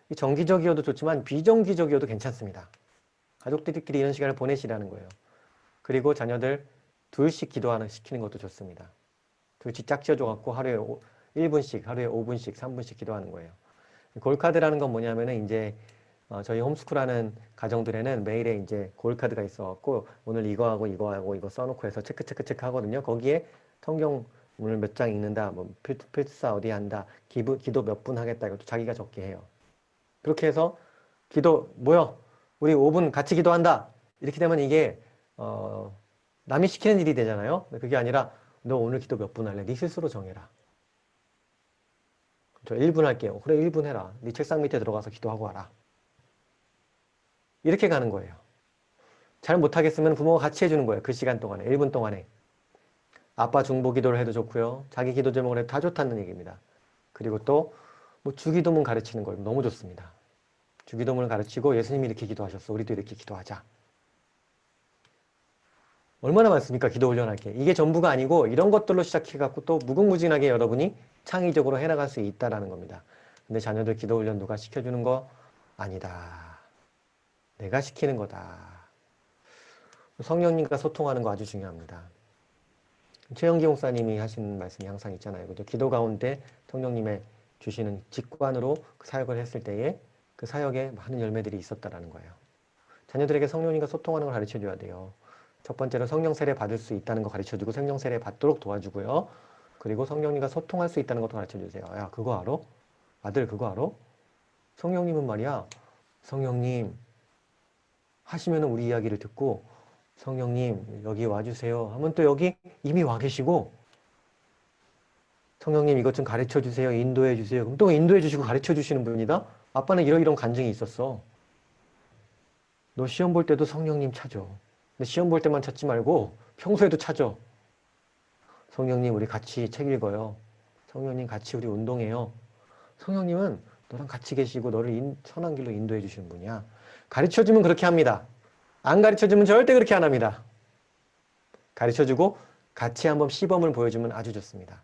이 정기적이어도 좋지만 비정기적이어도 괜찮습니다. 가족들끼리 이런 시간을 보내시라는 거예요. 그리고 자녀들 둘씩 기도하는 시키는 것도 좋습니다. 둘씩 짝지어줘갖고 하루에 1분씩, 하루에 5분씩, 3분씩 기도하는 거예요. 골카드라는 건 뭐냐면은 이제 저희 홈스쿨하는 가정들에는 매일에 이제 골카드가 있어갖고 오늘 이거 하고 이거 하고 이거 써놓고 해서 체크 체크 체크 하거든요. 거기에 성경 오늘 몇 장 읽는다, 뭐 필사 어디 한다, 기도 몇 분 하겠다 이것도 자기가 적게 해요. 그렇게 해서 기도 모여 우리 5분 같이 기도한다 이렇게 되면 이게 남이 시키는 일이 되잖아요. 그게 아니라 너 오늘 기도 몇 분 할래? 네 스스로 정해라. 저 1분 할게요. 그래 1분 해라. 네 책상 밑에 들어가서 기도하고 와라. 이렇게 가는 거예요. 잘 못하겠으면 부모가 같이 해주는 거예요. 그 시간 동안에 1분 동안에. 아빠 중보 기도를 해도 좋고요. 자기 기도 제목을 해도 다 좋다는 얘기입니다. 그리고 또 뭐 주기도문 가르치는 거 너무 좋습니다. 주기도문을 가르치고 예수님이 이렇게 기도하셨어. 우리도 이렇게 기도하자. 얼마나 많습니까? 기도 훈련할 게. 이게 전부가 아니고 이런 것들로 시작해갖고 또 무궁무진하게 여러분이 창의적으로 해나갈 수 있다는 겁니다. 근데 자녀들 기도 훈련 누가 시켜주는 거? 아니다. 내가 시키는 거다. 성령님과 소통하는 거 아주 중요합니다. 최영기 목사님이 하시는 말씀이 항상 있잖아요. 그죠? 기도 가운데 성령님의 주시는 직관으로 그 사역을 했을 때에 그 사역에 많은 열매들이 있었다라는 거예요. 자녀들에게 성령님과 소통하는 걸 가르쳐 줘야 돼요. 첫 번째로 성령 세례 받을 수 있다는 거 가르쳐 주고 성령 세례 받도록 도와주고요. 그리고 성령님과 소통할 수 있다는 것도 가르쳐 주세요. 야, 그거 알아? 아들 그거 알아? 성령님은 말이야. 성령님 하시면 우리 이야기를 듣고 성령님 여기 와주세요 하면 또 여기 이미 와 계시고 성령님 이것 좀 가르쳐 주세요. 인도해 주세요. 그럼 또 인도해 주시고 가르쳐 주시는 분이다? 아빠는 이런 간증이 있었어. 너 시험 볼 때도 성령님 찾아. 근데 시험 볼 때만 찾지 말고 평소에도 찾아. 성령님 우리 같이 책 읽어요. 성령님 같이 우리 운동해요. 성령님은 너랑 같이 계시고 너를 선한 길로 인도해 주시는 분이야. 가르쳐주면 그렇게 합니다. 안 가르쳐주면 절대 그렇게 안 합니다. 가르쳐주고 같이 한번 시범을 보여주면 아주 좋습니다.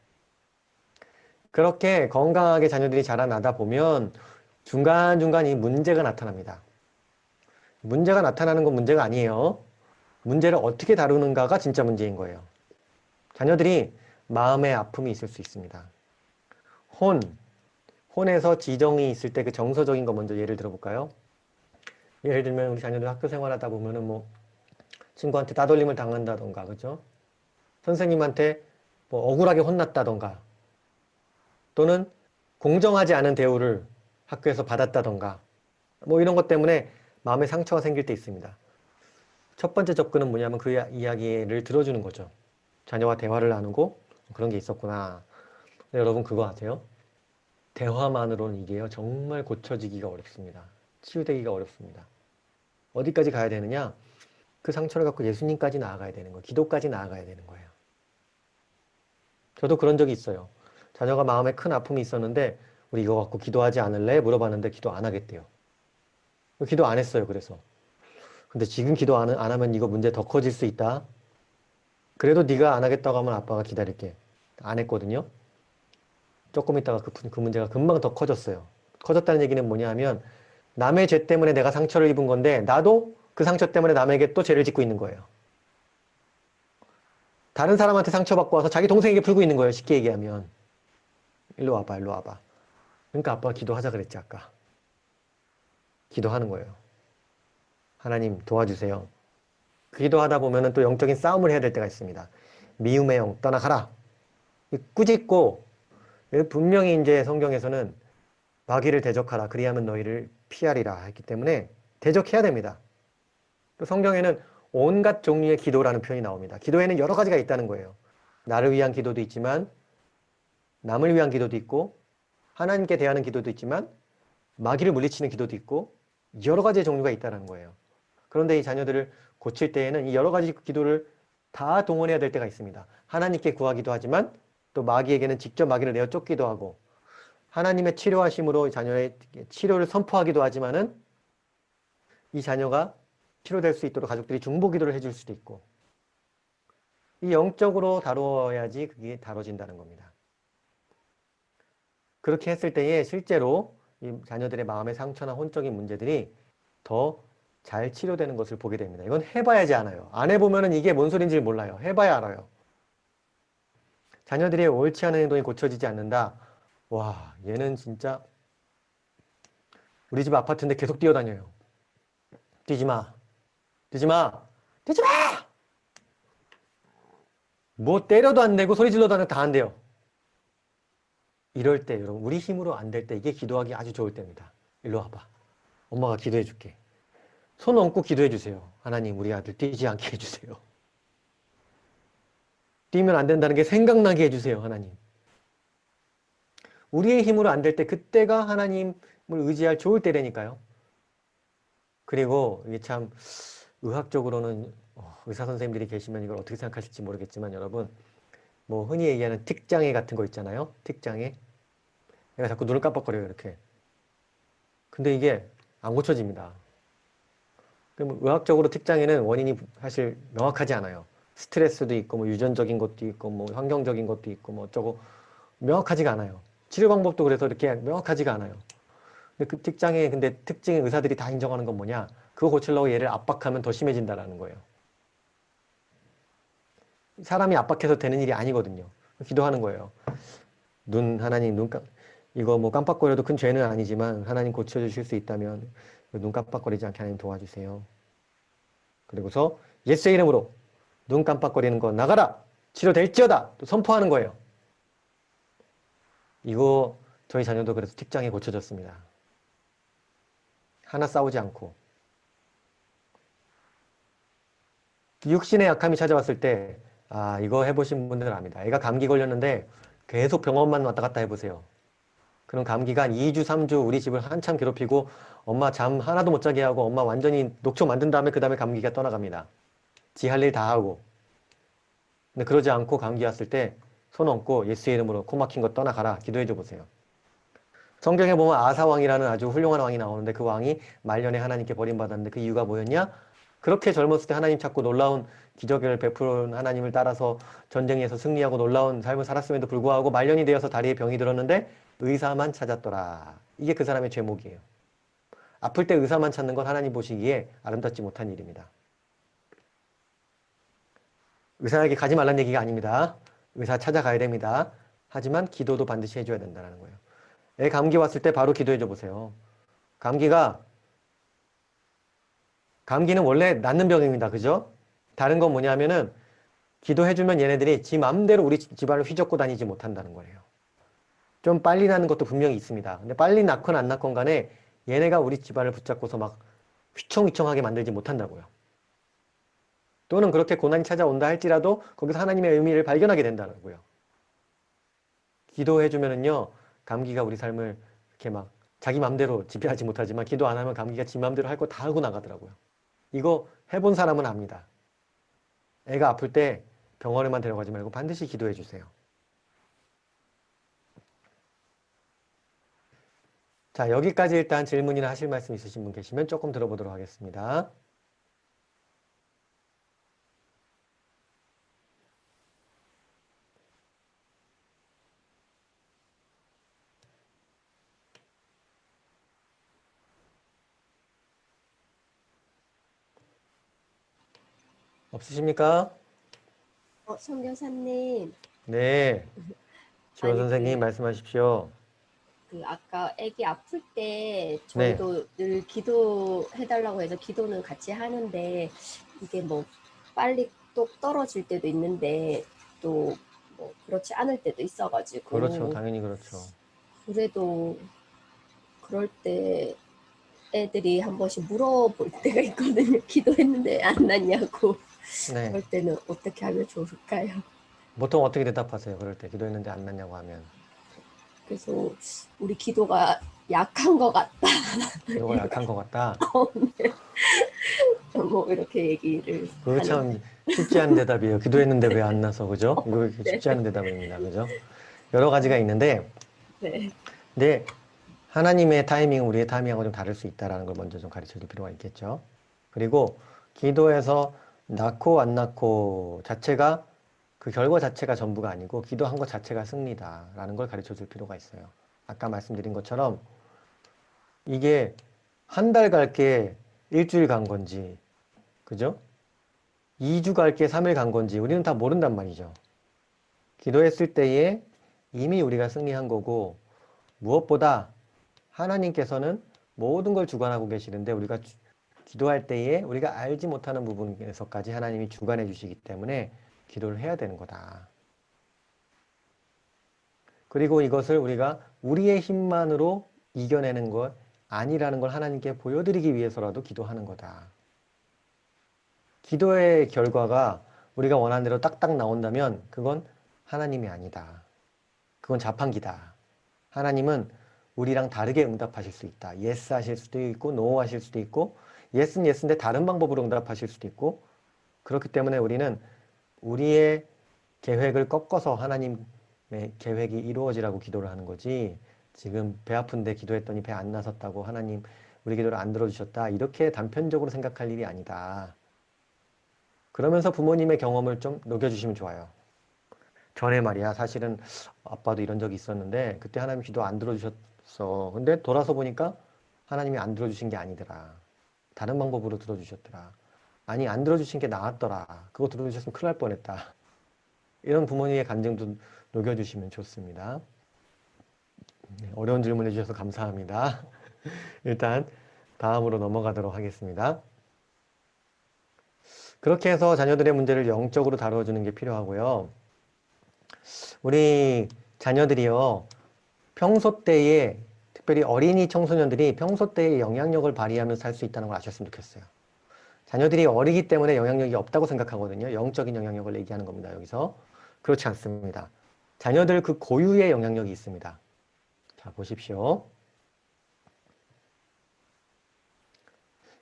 그렇게 건강하게 자녀들이 자라나다 보면 중간중간 이 문제가 나타납니다. 문제가 나타나는 건 문제가 아니에요. 문제를 어떻게 다루는가가 진짜 문제인 거예요. 자녀들이 마음의 아픔이 있을 수 있습니다. 혼에서 지정이 있을 때 그 정서적인 거 먼저 예를 들어볼까요? 예를 들면 우리 자녀들 학교 생활하다 보면은 뭐 친구한테 따돌림을 당한다던가, 그죠? 선생님한테 뭐 억울하게 혼났다던가, 또는 공정하지 않은 대우를 학교에서 받았다던가, 뭐 이런 것 때문에 마음에 상처가 생길 때 있습니다. 첫 번째 접근은 뭐냐면 그 이야기를 들어주는 거죠. 자녀와 대화를 나누고 그런 게 있었구나. 근데 여러분 그거 아세요? 대화만으로는 이게요 정말 고쳐지기가 어렵습니다. 치유되기가 어렵습니다. 어디까지 가야 되느냐? 그 상처를 갖고 예수님까지 나아가야 되는 거예요. 기도까지 나아가야 되는 거예요. 저도 그런 적이 있어요. 자녀가 마음에 큰 아픔이 있었는데 우리 이거 갖고 기도하지 않을래? 물어봤는데 기도 안 하겠대요. 기도 안 했어요. 그래서. 근데 지금 기도 안 하면 이거 문제 더 커질 수 있다. 그래도 네가 안 하겠다고 하면 아빠가 기다릴게. 안 했거든요. 조금 있다가 그 문제가 금방 더 커졌어요. 커졌다는 얘기는 뭐냐 하면 남의 죄 때문에 내가 상처를 입은 건데 나도 그 상처 때문에 남에게 또 죄를 짓고 있는 거예요. 다른 사람한테 상처받고 와서 자기 동생에게 풀고 있는 거예요. 쉽게 얘기하면. 일로 와봐, 일로 와봐. 그러니까 아빠가 기도하자 그랬지 아까. 기도하는 거예요. 하나님 도와주세요. 기도하다 보면은 또 영적인 싸움을 해야 될 때가 있습니다. 미움의 영 떠나가라. 꾸짖고 분명히 이제 성경에서는 마귀를 대적하라. 그리하면 너희를 피하리라 했기 때문에 대적해야 됩니다. 또 성경에는 온갖 종류의 기도라는 표현이 나옵니다. 기도에는 여러 가지가 있다는 거예요. 나를 위한 기도도 있지만 남을 위한 기도도 있고 하나님께 대하는 기도도 있지만 마귀를 물리치는 기도도 있고 여러 가지의 종류가 있다는 거예요. 그런데 이 자녀들을 고칠 때에는 이 여러 가지 기도를 다 동원해야 될 때가 있습니다. 하나님께 구하기도 하지만 또 마귀에게는 직접 마귀를 내어 쫓기도 하고 하나님의 치료하심으로 자녀의 치료를 선포하기도 하지만은 이 자녀가 치료될 수 있도록 가족들이 중보기도를 해줄 수도 있고 이 영적으로 다루어야지 그게 다뤄진다는 겁니다. 그렇게 했을 때에 실제로 이 자녀들의 마음의 상처나 혼적인 문제들이 더 잘 치료되는 것을 보게 됩니다. 이건 해봐야지 알아요. 안 해보면 이게 뭔 소린지 몰라요. 해봐야 알아요. 자녀들의 옳지 않은 행동이 고쳐지지 않는다. 와, 얘는 진짜 우리 집 아파트인데 계속 뛰어다녀요. 뛰지 마. 뛰지 마. 뛰지 마! 뭐 때려도 안 되고 소리 질러도 다 안 돼요. 이럴 때 여러분 우리 힘으로 안 될 때 이게 기도하기 아주 좋을 때입니다. 일로 와봐. 엄마가 기도해 줄게. 손 얹고 기도해 주세요. 하나님 우리 아들 뛰지 않게 해주세요. 뛰면 안 된다는 게 생각나게 해주세요. 하나님. 우리의 힘으로 안 될 때 그때가 하나님을 의지할 좋을 때라니까요. 그리고 이게 참 의학적으로는 의사 선생님들이 계시면 이걸 어떻게 생각하실지 모르겠지만 여러분 뭐 흔히 얘기하는 틱장애 같은 거 있잖아요. 틱장애. 얘가 자꾸 눈을 깜빡거려요. 이렇게. 근데 이게 안 고쳐집니다. 그럼 의학적으로 틱장애는 원인이 사실 명확하지 않아요. 스트레스도 있고 뭐 유전적인 것도 있고 뭐 환경적인 것도 있고 뭐 어쩌고 명확하지가 않아요. 치료 방법도 그래서 이렇게 명확하지가 않아요. 근데 그 틱장애 근데 특징의 의사들이 다 인정하는 건 뭐냐? 그거 고치려고 얘를 압박하면 더 심해진다라는 거예요. 사람이 압박해서 되는 일이 아니거든요. 기도하는 거예요. 하나님 이거 뭐 깜빡거려도 큰 죄는 아니지만 하나님 고쳐주실 수 있다면 눈 깜빡거리지 않게 하나님 도와주세요. 그리고서 예수의 이름으로 눈 깜빡거리는 거 나가라! 치료될지어다! 또 선포하는 거예요. 이거 저희 자녀도 그래서 틱장애 고쳐졌습니다. 하나 싸우지 않고. 육신의 약함이 찾아왔을 때 이거 해보신 분들은 압니다. 애가 감기 걸렸는데 계속 병원만 왔다 갔다 해보세요. 그럼 감기가 한 2주, 3주 우리 집을 한참 괴롭히고 엄마 잠 하나도 못 자게 하고 엄마 완전히 녹초 만든 다음에 그 다음에 감기가 떠나갑니다. 지 할 일 다 하고. 근데 그러지 않고 감기 왔을 때 손 얹고 예수의 이름으로 코 막힌 거 떠나가라 기도해 줘 보세요. 성경에 보면 아사왕이라는 아주 훌륭한 왕이 나오는데 그 왕이 말년에 하나님께 버림받았는데 그 이유가 뭐였냐? 그렇게 젊었을 때 하나님 찾고 놀라운 기적을 베푸는 하나님을 따라서 전쟁에서 승리하고 놀라운 삶을 살았음에도 불구하고 말년이 되어서 다리에 병이 들었는데 의사만 찾았더라. 이게 그 사람의 죄목이에요. 아플 때 의사만 찾는 건 하나님 보시기에 아름답지 못한 일입니다. 의사에게 가지 말란 얘기가 아닙니다. 의사 찾아가야 됩니다. 하지만 기도도 반드시 해줘야 된다는 거예요. 애 감기 왔을 때 바로 기도해 줘 보세요. 감기는 원래 낫는 병입니다. 그죠? 다른 건 뭐냐면은 기도해주면 얘네들이 지 맘대로 우리 집안을 휘젓고 다니지 못한다는 거예요. 좀 빨리 나는 것도 분명히 있습니다. 근데 빨리 낳건 안 낳건 간에 얘네가 우리 집안을 붙잡고서 막 휘청휘청하게 만들지 못한다고요. 또는 그렇게 고난이 찾아온다 할지라도 거기서 하나님의 의미를 발견하게 된다고요. 기도해주면은요, 감기가 우리 삶을 이렇게 막 자기 맘대로 지배하지 못하지만 기도 안 하면 감기가 지 맘대로 할 거 다 하고 나가더라고요. 이거 해본 사람은 압니다. 애가 아플 때 병원에만 데려가지 말고 반드시 기도해 주세요. 자, 여기까지 일단 질문이나 하실 말씀 있으신 분 계시면 조금 들어보도록 하겠습니다. 없으십니까? 선교사님, 네. 지원 아니, 선생님 말씀하십시오. 아까 아기 아플 때 네. 저희도 늘 기도해달라고 해서 기도는 같이 하는데 이게 뭐 빨리 또 떨어질 때도 있는데 또 뭐 그렇지 않을 때도 있어가지고 그렇죠. 당연히 그렇죠. 그래도 그럴 때 애들이 한 번씩 물어볼 때가 있거든요. 기도했는데 안 났냐고. 네. 그럴 때는 어떻게 하면 좋을까요? 보통 어떻게 대답하세요? 그럴 때 기도했는데 안 났냐고 하면. 그래서 우리 기도가 약한 것 같다. 기도가 약한 것 같다. 뭐 이렇게 얘기를 그거 참 쉽지 않은 대답이에요. 기도했는데 왜 안 나서, 그죠? 이거 쉽지 않은 대답입니다. 그죠? 여러 가지가 있는데, 네. 근데 하나님의 타이밍은 우리의 타이밍하고 좀 다를 수 있다는 걸 먼저 좀 가르쳐 줄 필요가 있겠죠. 그리고 기도에서 낳고 안 낳고 자체가 그 결과 자체가 전부가 아니고 기도한 것 자체가 승리다라는 걸 가르쳐 줄 필요가 있어요. 아까 말씀드린 것처럼 이게 한 달 갈 게 일주일 간 건지, 그죠? 2주 갈 게 3일 간 건지 우리는 다 모른단 말이죠. 기도했을 때에 이미 우리가 승리한 거고 무엇보다 하나님께서는 모든 걸 주관하고 계시는데 우리가 기도할 때에 우리가 알지 못하는 부분에서까지 하나님이 주관해 주시기 때문에 기도를 해야 되는 거다. 그리고 이것을 우리가 우리의 힘만으로 이겨내는 것 아니라는 걸 하나님께 보여드리기 위해서라도 기도하는 거다. 기도의 결과가 우리가 원하는 대로 딱딱 나온다면 그건 하나님이 아니다. 그건 자판기다. 하나님은 우리랑 다르게 응답하실 수 있다. 예스 하실 수도 있고 노 하실 수도 있고 예스는 예스인데 다른 방법으로 응답하실 수도 있고 그렇기 때문에 우리는 우리의 계획을 꺾어서 하나님의 계획이 이루어지라고 기도를 하는 거지 지금 배 아픈데 기도했더니 배 안 나섰다고 하나님 우리 기도를 안 들어주셨다 이렇게 단편적으로 생각할 일이 아니다. 그러면서 부모님의 경험을 좀 녹여주시면 좋아요. 전에 말이야 사실은 아빠도 이런 적이 있었는데 그때 하나님 기도 안 들어주셨어. 근데 돌아서 보니까 하나님이 안 들어주신 게 아니더라. 다른 방법으로 들어주셨더라. 아니 안 들어주신 게 나았더라. 그거 들어주셨으면 큰일 날 뻔했다. 이런 부모님의 감정도 녹여주시면 좋습니다. 네, 어려운 질문 해주셔서 감사합니다. 일단 다음으로 넘어가도록 하겠습니다. 그렇게 해서 자녀들의 문제를 영적으로 다뤄주는 게 필요하고요. 우리 자녀들이요. 평소 때에 특별히 어린이 청소년들이 평소 때에 영향력을 발휘하면서 살 수 있다는 걸 아셨으면 좋겠어요. 자녀들이 어리기 때문에 영향력이 없다고 생각하거든요. 영적인 영향력을 얘기하는 겁니다. 여기서. 그렇지 않습니다. 자녀들 그 고유의 영향력이 있습니다. 자, 보십시오.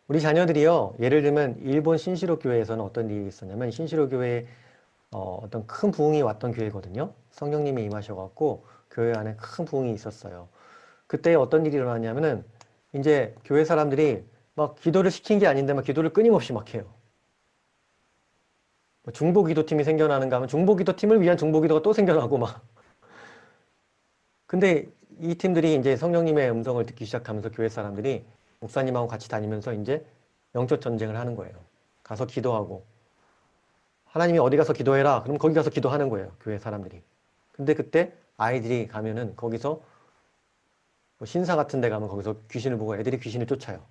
우리 자녀들이요. 예를 들면 일본 신시로 교회에서는 어떤 일이 있었냐면 신시로 교회에 어떤 큰 부흥이 왔던 교회거든요. 성령님이 임하셔갖고 교회 안에 큰 부흥이 있었어요. 그때 어떤 일이 일어났냐면은 이제 교회 사람들이 막 기도를 시킨 게 아닌데 막 기도를 끊임없이 막 해요. 중보기도팀이 생겨나는가 하면 중보기도팀을 위한 중보기도가 또 생겨나고 막. 근데 이 팀들이 이제 성령님의 음성을 듣기 시작하면서 교회 사람들이 목사님하고 같이 다니면서 이제 영적 전쟁을 하는 거예요. 가서 기도하고. 하나님이 어디 가서 기도해라. 그럼 거기 가서 기도하는 거예요. 교회 사람들이. 근데 그때 아이들이 가면은 거기서 뭐 신사 같은 데 가면 거기서 귀신을 보고 애들이 귀신을 쫓아요.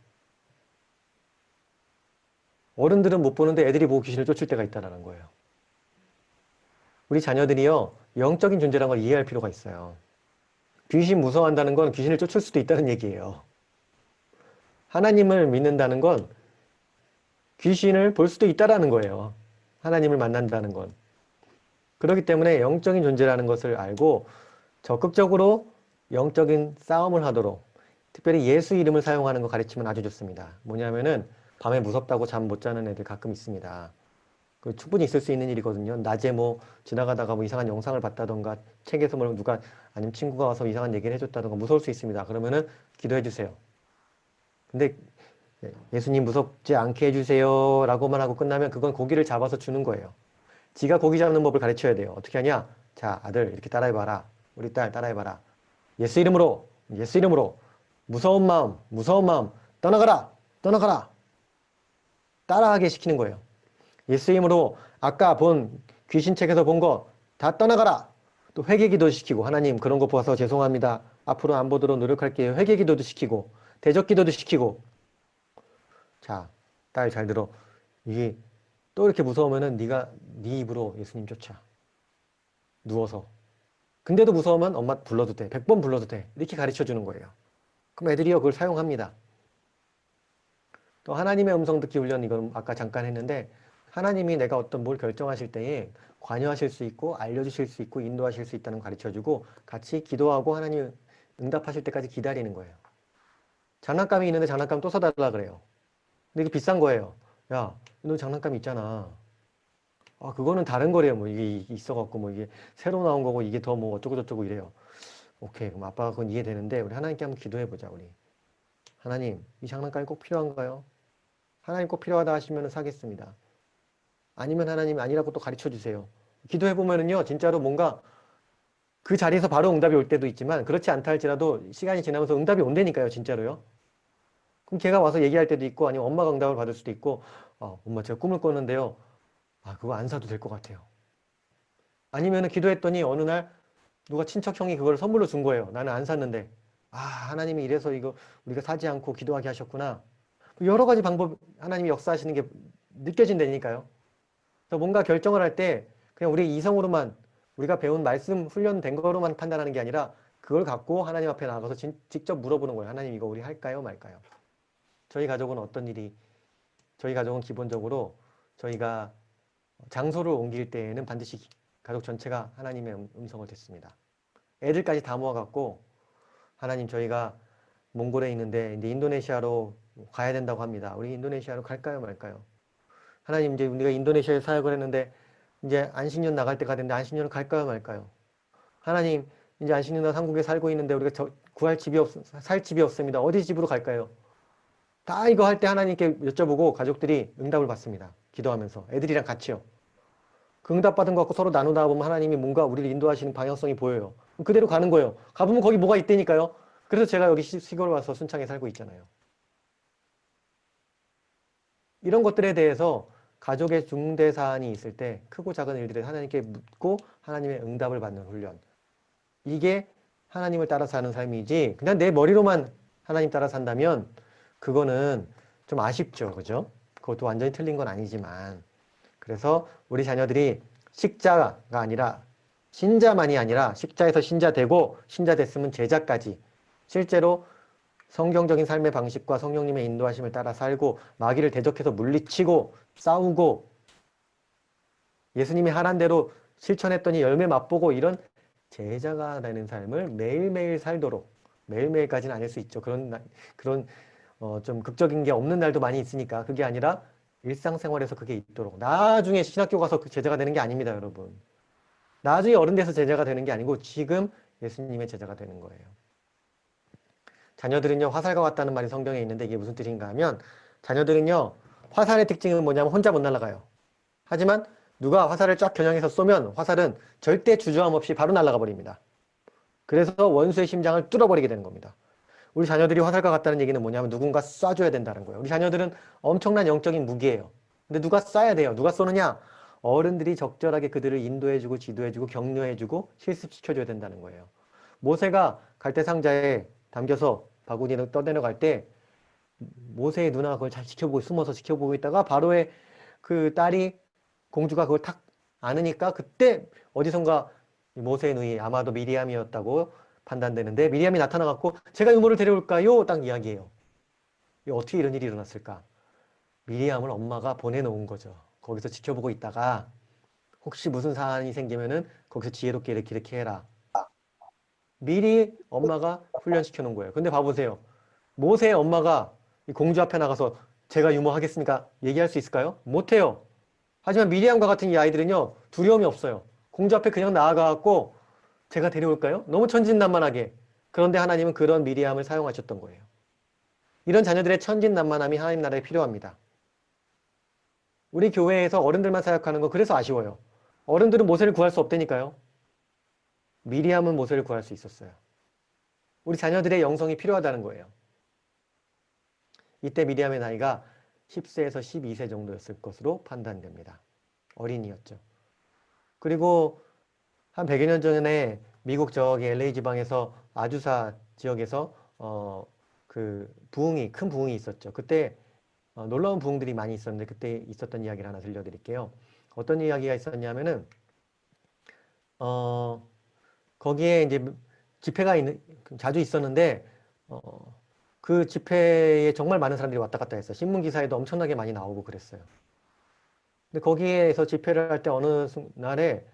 어른들은 못 보는데 애들이 보고 귀신을 쫓을 때가 있다는 거예요. 우리 자녀들이요. 영적인 존재라는 걸 이해할 필요가 있어요. 귀신 무서워한다는 건 귀신을 쫓을 수도 있다는 얘기예요. 하나님을 믿는다는 건 귀신을 볼 수도 있다는 거예요. 하나님을 만난다는 건. 그렇기 때문에 영적인 존재라는 것을 알고 적극적으로 영적인 싸움을 하도록 특별히 예수 이름을 사용하는 거 가르치면 아주 좋습니다. 뭐냐면은 밤에 무섭다고 잠 못 자는 애들 가끔 있습니다. 그 충분히 있을 수 있는 일이거든요. 낮에 뭐 지나가다가 뭐 이상한 영상을 봤다던가 책에서 뭐 누가 아니면 친구가 와서 이상한 얘기를 해줬다던가 무서울 수 있습니다. 그러면은 기도해 주세요. 근데 예수님 무섭지 않게 해주세요 라고만 하고 끝나면 그건 고기를 잡아서 주는 거예요. 지가 고기 잡는 법을 가르쳐야 돼요. 어떻게 하냐? 자, 아들 이렇게 따라해봐라. 우리 딸 따라해봐라. 예수 이름으로 무서운 마음 떠나가라 떠나가라 따라하게 시키는 거예요. 예수 이름으로 아까 본 귀신책에서 본 거 다 떠나가라. 또 회개기도 시키고 하나님 그런 거 봐서 죄송합니다. 앞으로 안 보도록 노력할게요. 회개기도도 시키고 대적기도도 시키고. 자, 딸 잘 들어. 이게 또 이렇게 무서우면은 네가 네 입으로 예수님 쫓아. 누워서. 근데도 무서우면 엄마 불러도 돼. 100번 불러도 돼. 이렇게 가르쳐 주는 거예요. 그럼 애들이요 그걸 사용합니다. 또 하나님의 음성 듣기 훈련 이건 아까 잠깐 했는데 하나님이 내가 어떤 뭘 결정하실 때에 관여하실 수 있고 알려주실 수 있고 인도하실 수 있다는 걸 가르쳐주고 같이 기도하고 하나님 응답하실 때까지 기다리는 거예요. 장난감이 있는데 장난감 또 사달라 그래요. 근데 이게 비싼 거예요. 야, 너 장난감 있잖아. 아, 그거는 다른 거래요. 뭐 이게 있어갖고 뭐 이게 새로 나온 거고 이게 더 뭐 어쩌고 저쩌고 이래요. 오케이, 그럼 아빠가 그건 이해되는데 우리 하나님께 한번 기도해 보자. 우리 하나님, 이 장난감이 꼭 필요한가요? 하나님 꼭 필요하다 하시면 사겠습니다. 아니면 하나님 아니라고 또 가르쳐 주세요. 기도해 보면은요, 진짜로 뭔가 그 자리에서 바로 응답이 올 때도 있지만 그렇지 않다 할지라도 시간이 지나면서 응답이 온다니까요, 진짜로요. 그럼 걔가 와서 얘기할 때도 있고 아니면 엄마가 응답을 받을 수도 있고, 엄마 제가 꿈을 꿨는데요. 아, 그거 안 사도 될 것 같아요. 아니면은 기도했더니 어느 날 누가 친척 형이 그걸 선물로 준 거예요. 나는 안 샀는데. 아, 하나님이 이래서 이거 우리가 사지 않고 기도하게 하셨구나. 여러 가지 방법 하나님이 역사하시는 게 느껴진다니까요. 그래서 뭔가 결정을 할 때 그냥 우리 이성으로만 우리가 배운 말씀 훈련된 거로만 판단하는 게 아니라 그걸 갖고 하나님 앞에 나가서 직접 물어보는 거예요. 하나님 이거 우리 할까요 말까요? 저희 가족은 어떤 일이 저희 가족은 기본적으로 저희가 장소를 옮길 때에는 반드시 가족 전체가 하나님의 음성을 듣습니다. 애들까지 다 모아갖고 하나님 저희가 몽골에 있는데 이제 인도네시아로 가야 된다고 합니다. 우리 인도네시아로 갈까요 말까요? 하나님 이제 우리가 인도네시아에 사역을 했는데 이제 안식년 나갈 때가 됐는데 안식년을 갈까요 말까요? 하나님 이제 안식년 한국에 살고 있는데 우리가 구할 집이 살 집이 없습니다. 어디 집으로 갈까요? 다 이거 할 때 하나님께 여쭤보고 가족들이 응답을 받습니다. 기도하면서 애들이랑 같이요. 그 응답받은 거 갖고 서로 나누다 보면 하나님이 뭔가 우리를 인도하시는 방향성이 보여요. 그대로 가는 거예요. 가보면 거기 뭐가 있다니까요. 그래서 제가 여기 시골 와서 순창에 살고 있잖아요. 이런 것들에 대해서 가족의 중대 사안이 있을 때 크고 작은 일들에 하나님께 묻고 하나님의 응답을 받는 훈련. 이게 하나님을 따라 사는 삶이지 그냥 내 머리로만 하나님 따라 산다면 그거는 좀 아쉽죠. 그죠? 그것도 완전히 틀린 건 아니지만 그래서 우리 자녀들이 식자가 아니라 신자만이 아니라 식자에서 신자 되고 신자 됐으면 제자까지 실제로 성경적인 삶의 방식과 성령님의 인도하심을 따라 살고 마귀를 대적해서 물리치고 싸우고 예수님이 하란 대로 실천했더니 열매 맛보고 이런 제자가 되는 삶을 매일매일 살도록 매일매일까지는 아닐 수 있죠. 그런 좀 극적인 게 없는 날도 많이 있으니까 그게 아니라 일상생활에서 그게 있도록 나중에 신학교 가서 그 제자가 되는 게 아닙니다, 여러분. 나중에 어른 돼서 제자가 되는 게 아니고 지금 예수님의 제자가 되는 거예요. 자녀들은요 화살과 같다는 말이 성경에 있는데 이게 무슨 뜻인가 하면 자녀들은요 화살의 특징은 뭐냐면 혼자 못 날아가요. 하지만 누가 화살을 쫙 겨냥해서 쏘면 화살은 절대 주저함 없이 바로 날아가 버립니다. 그래서 원수의 심장을 뚫어버리게 되는 겁니다. 우리 자녀들이 화살과 같다는 얘기는 뭐냐면 누군가 쏴줘야 된다는 거예요. 우리 자녀들은 엄청난 영적인 무기예요. 근데 누가 쏴야 돼요. 누가 쏘느냐? 어른들이 적절하게 그들을 인도해주고 지도해주고 격려해주고 실습시켜줘야 된다는 거예요. 모세가 갈대상자에 담겨서 바구니를 떠내려갈 때 모세의 누나가 그걸 잘 지켜보고 숨어서 지켜보고 있다가 바로의 그 딸이 공주가 그걸 탁 안으니까 그때 어디선가 모세의 누이 아마도 미리암이었다고 판단되는데 미리암이 나타나갖고 제가 유모를 데려올까요? 딱 이야기해요. 어떻게 이런 일이 일어났을까? 미리암을 엄마가 보내놓은 거죠. 거기서 지켜보고 있다가 혹시 무슨 사안이 생기면은 거기서 지혜롭게 이렇게 해라. 미리 엄마가 훈련시켜 놓은 거예요. 근데 봐보세요. 모세의 엄마가 이 공주 앞에 나가서 제가 유모하겠습니까? 얘기할 수 있을까요? 못해요. 하지만 미리암과 같은 이 아이들은요. 두려움이 없어요. 공주 앞에 그냥 나아가갖고 제가 데려올까요? 너무 천진난만하게. 그런데 하나님은 그런 미리암을 사용하셨던 거예요. 이런 자녀들의 천진난만함이 하나님 나라에 필요합니다. 우리 교회에서 어른들만 사역하는 거 그래서 아쉬워요. 어른들은 모세를 구할 수 없다니까요. 미리암은 모세를 구할 수 있었어요. 우리 자녀들의 영성이 필요하다는 거예요. 이때 미리암의 나이가 10세에서 12세 정도였을 것으로 판단됩니다. 어린이였죠. 그리고 한 100여 년 전에 미국 저기 LA 지방에서 아주사 지역에서 그 큰 부흥이 있었죠. 그때 놀라운 부흥들이 많이 있었는데 그때 있었던 이야기를 하나 들려드릴게요. 어떤 이야기가 있었냐면은 거기에 이제 집회가 자주 있었는데 그 집회에 정말 많은 사람들이 왔다 갔다 했어요. 신문 기사에도 엄청나게 많이 나오고 그랬어요. 근데 거기에서 집회를 할 때 어느 날에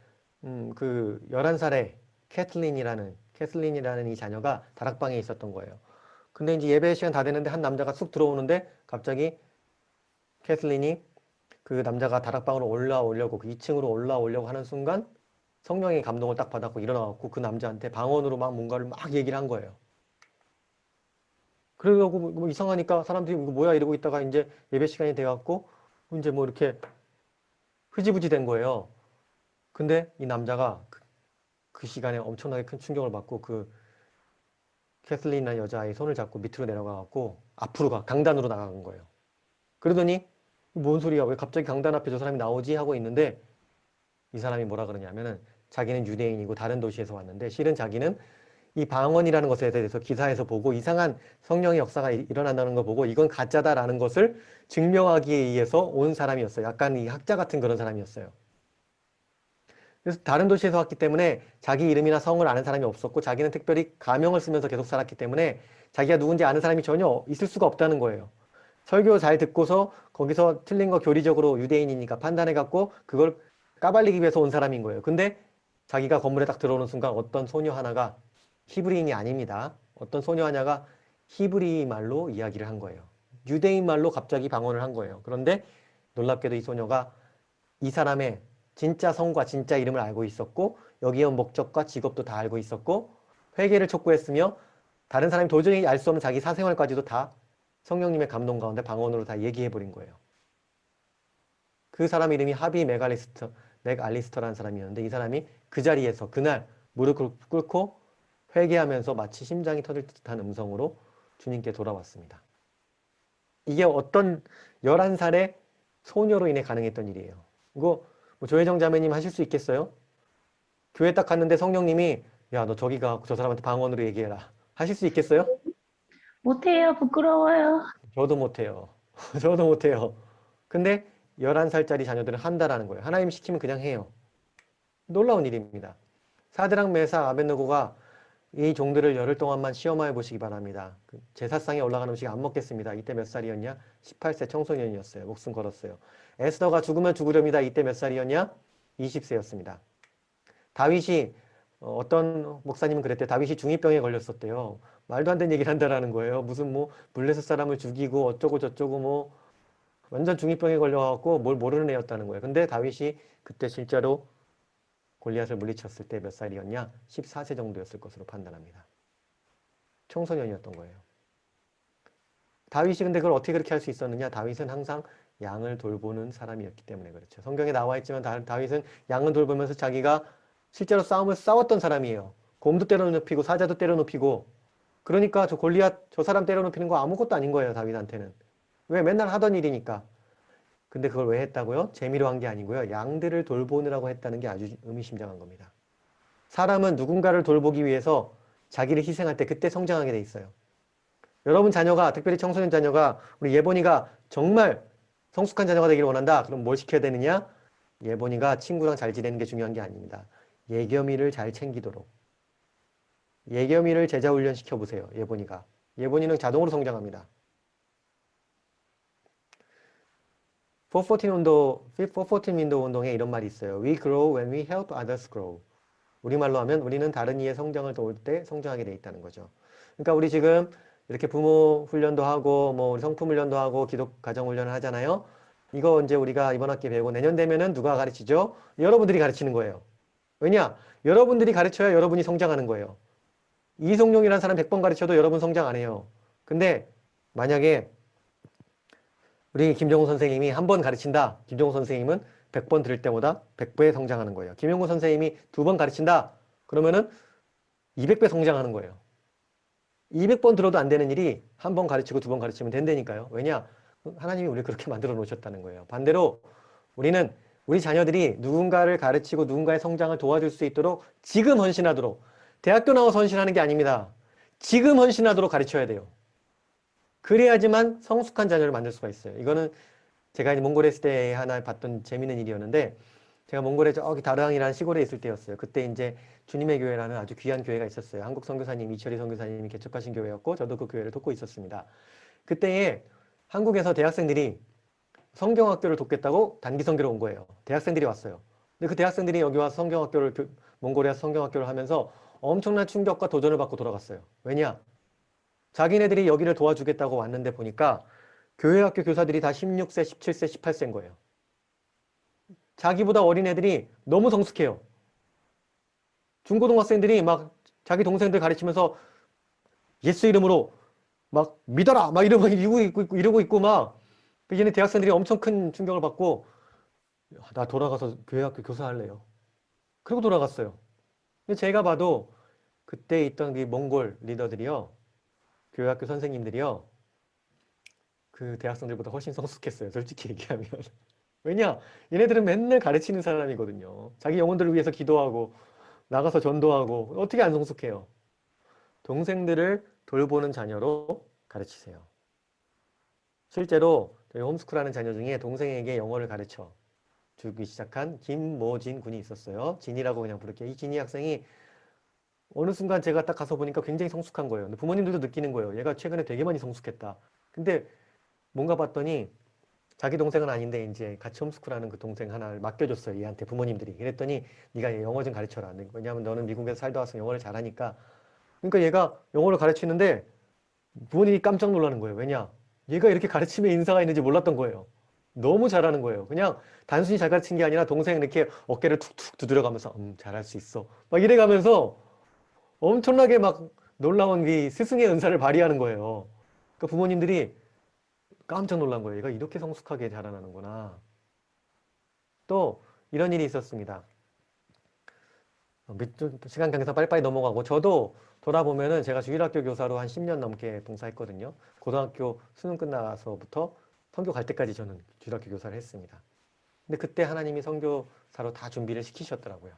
그 11살의 캐슬린이라는 이 자녀가 다락방에 있었던 거예요. 근데 이제 예배 시간 다 됐는데 한 남자가 쑥 들어오는데 갑자기 캐슬린이 그 남자가 다락방으로 올라오려고 그 2층으로 올라오려고 하는 순간 성령의 감동을 딱 받았고 일어나갖고 그 남자한테 방언으로 막 뭔가를 막 얘기를 한 거예요. 그러고 뭐 이상하니까 사람들이 이거 뭐야 이러고 있다가 이제 예배 시간이 돼갖고 이제 뭐 이렇게 흐지부지 된 거예요. 근데 이 남자가 그 시간에 엄청나게 큰 충격을 받고 그 캐슬린이라는 여자아이 손을 잡고 밑으로 내려가갖고 앞으로 강단으로 나간 거예요. 그러더니 뭔 소리야 왜 갑자기 강단 앞에 저 사람이 나오지 하고 있는데 이 사람이 뭐라 그러냐면은 자기는 유대인이고 다른 도시에서 왔는데 실은 자기는 이 방언이라는 것에 대해서 기사에서 보고 이상한 성령의 역사가 일어난다는 걸 보고 이건 가짜다라는 것을 증명하기 위해서 온 사람이었어요. 약간 이 학자 같은 그런 사람이었어요. 그래서 다른 도시에서 왔기 때문에 자기 이름이나 성을 아는 사람이 없었고 자기는 특별히 가명을 쓰면서 계속 살았기 때문에 자기가 누군지 아는 사람이 전혀 있을 수가 없다는 거예요. 설교 잘 듣고서 거기서 틀린 거 교리적으로 유대인이니까 판단해갖고 그걸 까발리기 위해서 온 사람인 거예요. 근데 자기가 건물에 딱 들어오는 순간 어떤 소녀 하나가 히브리인이 아닙니다. 어떤 소녀 하나가 히브리 말로 이야기를 한 거예요. 유대인 말로 갑자기 방언을 한 거예요. 그런데 놀랍게도 이 소녀가 이 사람의 진짜 성과 진짜 이름을 알고 있었고 여기에 온 목적과 직업도 다 알고 있었고 회개를 촉구했으며 다른 사람이 도저히 알 수 없는 자기 사생활까지도 다 성령님의 감동 가운데 방언으로 다 얘기해버린 거예요. 그 사람 이름이 하비 맥알리스터라는 사람이었는데 이 사람이 그 자리에서 그날 무릎을 꿇고 회개하면서 마치 심장이 터질 듯한 음성으로 주님께 돌아왔습니다. 이게 어떤 11살의 소녀로 인해 가능했던 일이에요. 이거 뭐 조혜정 자매님 하실 수 있겠어요? 교회 딱 갔는데 성령님이 야, 너 저기 가 저 사람한테 방언으로 얘기해라. 하실 수 있겠어요? 못해요. 부끄러워요. 저도 못해요. 저도 못해요. 근데 11살짜리 자녀들은 한다라는 거예요. 하나님 시키면 그냥 해요. 놀라운 일입니다. 사드락 메사 아벳느고가 이 종들을 열흘 동안만 시험하여 보시기 바랍니다. 그 제사상에 올라가는 음식 안 먹겠습니다. 이때 몇 살이었냐? 18세 청소년이었어요. 목숨 걸었어요. 에스더가 죽으면 죽으렵니다. 이때 몇 살이었냐? 20세였습니다. 다윗이 어떤 목사님은 그랬대요. 다윗이 중2병에 걸렸었대요. 말도 안 되는 얘기를 한다라는 거예요. 무슨 뭐 블레셋 사람을 죽이고 어쩌고 저쩌고 뭐 완전 중2병에 걸려갖고 뭘 모르는 애였다는 거예요. 근데 다윗이 그때 실제로 골리앗을 물리쳤을 때 몇 살이었냐? 14세 정도였을 것으로 판단합니다. 청소년이었던 거예요. 다윗이 근데 그걸 어떻게 그렇게 할 수 있었느냐? 다윗은 항상 양을 돌보는 사람이었기 때문에 그렇죠. 성경에 나와 있지만 다윗은 양을 돌보면서 자기가 실제로 싸움을 싸웠던 사람이에요. 곰도 때려눕히고 사자도 때려눕히고 그러니까 저 골리앗 저 사람 때려눕히는 거 아무것도 아닌 거예요. 다윗한테는. 왜? 맨날 하던 일이니까. 근데 그걸 왜 했다고요? 재미로 한 게 아니고요. 양들을 돌보느라고 했다는 게 아주 의미심장한 겁니다. 사람은 누군가를 돌보기 위해서 자기를 희생할 때 그때 성장하게 돼 있어요. 여러분 자녀가, 특별히 청소년 자녀가, 우리 예본이가 정말 성숙한 자녀가 되기를 원한다. 그럼 뭘 시켜야 되느냐? 예본이가 친구랑 잘 지내는 게 중요한 게 아닙니다. 예겸이를 잘 챙기도록. 예겸이를 제자 훈련시켜 보세요. 예본이가. 예본이는 자동으로 성장합니다. 414 윈도우 운동에 이런 말이 있어요. We grow when we help others grow. 우리말로 하면 우리는 다른 이의 성장을 도울 때 성장하게 돼 있다는 거죠. 그러니까 우리 지금 이렇게 부모 훈련도 하고 뭐 우리 성품 훈련도 하고 기독 가정 훈련을 하잖아요. 이거 이제 우리가 이번 학기 배우고 내년 되면은 누가 가르치죠? 여러분들이 가르치는 거예요. 왜냐? 여러분들이 가르쳐야 여러분이 성장하는 거예요. 이성용이라는 사람 100번 가르쳐도 여러분 성장 안 해요. 근데 만약에 우리 김정우 선생님이 한 번 가르친다. 김정우 선생님은 100번 들을 때보다 100배 성장하는 거예요. 김용구 선생님이 2번 가르친다. 그러면은 200배 성장하는 거예요. 200번 들어도 안 되는 일이 한 번 가르치고 2번 가르치면 된다니까요. 왜냐? 하나님이 우리를 그렇게 만들어 놓으셨다는 거예요. 반대로 우리는 우리 자녀들이 누군가를 가르치고 누군가의 성장을 도와줄 수 있도록 지금 헌신하도록 대학교 나와서 헌신하는 게 아닙니다. 지금 헌신하도록 가르쳐야 돼요. 그래야지만 성숙한 자녀를 만들 수가 있어요. 이거는 제가 이제 몽골에 있을 때 하나 봤던 재미있는 일이었는데 제가 몽골에 저기 다르항이라는 시골에 있을 때였어요. 그때 이제 주님의 교회라는 아주 귀한 교회가 있었어요. 한국 선교사님 이철희 선교사님이 개척하신 교회였고 저도 그 교회를 돕고 있었습니다. 그때에 한국에서 대학생들이 성경학교를 돕겠다고 단기 선교를 온 거예요. 대학생들이 왔어요. 근데 그 대학생들이 여기 와서 성경학교를 몽골에서 성경학교를 하면서 엄청난 충격과 도전을 받고 돌아갔어요. 왜냐? 자기네들이 여기를 도와주겠다고 왔는데 보니까 교회학교 교사들이 다 16세, 17세, 18세인 거예요. 자기보다 어린 애들이 너무 성숙해요. 중고등학생들이 막 자기 동생들 가르치면서 예수 이름으로 막 믿어라! 막 이러고 있고 막 얘네 대학생들이 엄청 큰 충격을 받고 나 돌아가서 교회학교 교사할래요. 그리고 돌아갔어요. 근데 제가 봐도 그때 있던 이 몽골 리더들이요. 교회학교 선생님들이요. 그 대학생들보다 훨씬 성숙했어요. 솔직히 얘기하면. 왜냐? 얘네들은 맨날 가르치는 사람이거든요. 자기 영혼들을 위해서 기도하고 나가서 전도하고 어떻게 안 성숙해요? 동생들을 돌보는 자녀로 가르치세요. 실제로 저희 홈스쿨하는 자녀 중에 동생에게 영어를 가르쳐 주기 시작한 김모진 군이 있었어요. 진이라고 그냥 부를게요. 이 진이 학생이 어느 순간 제가 딱 가서 보니까 굉장히 성숙한 거예요. 근데 부모님들도 느끼는 거예요. 얘가 최근에 되게 많이 성숙했다. 근데 뭔가 봤더니 자기 동생은 아닌데 이제 같이 홈스쿨하는 그 동생 하나를 맡겨줬어요. 얘한테 부모님들이. 그랬더니 네가 얘 영어 좀 가르쳐라. 왜냐하면 너는 미국에서 살다 와서 영어를 잘하니까. 그러니까 얘가 영어를 가르치는데 부모님이 깜짝 놀라는 거예요. 왜냐? 얘가 이렇게 가르침에 인사가 있는지 몰랐던 거예요. 너무 잘하는 거예요. 그냥 단순히 잘 가르친 게 아니라 동생 이렇게 어깨를 툭툭 두드려가면서 잘할 수 있어. 막 이래가면서 엄청나게 막 놀라운 이 스승의 은사를 발휘하는 거예요. 그러니까 부모님들이 깜짝 놀란 거예요. 얘가 이렇게 성숙하게 자라나는구나. 또 이런 일이 있었습니다. 시간 관계상 빨리빨리 넘어가고 저도 돌아보면은 제가 주일학교 교사로 한 10년 넘게 봉사했거든요. 고등학교 수능 끝나서부터 선교 갈 때까지 저는 주일학교 교사를 했습니다. 근데 그때 하나님이 선교사로 다 준비를 시키셨더라고요.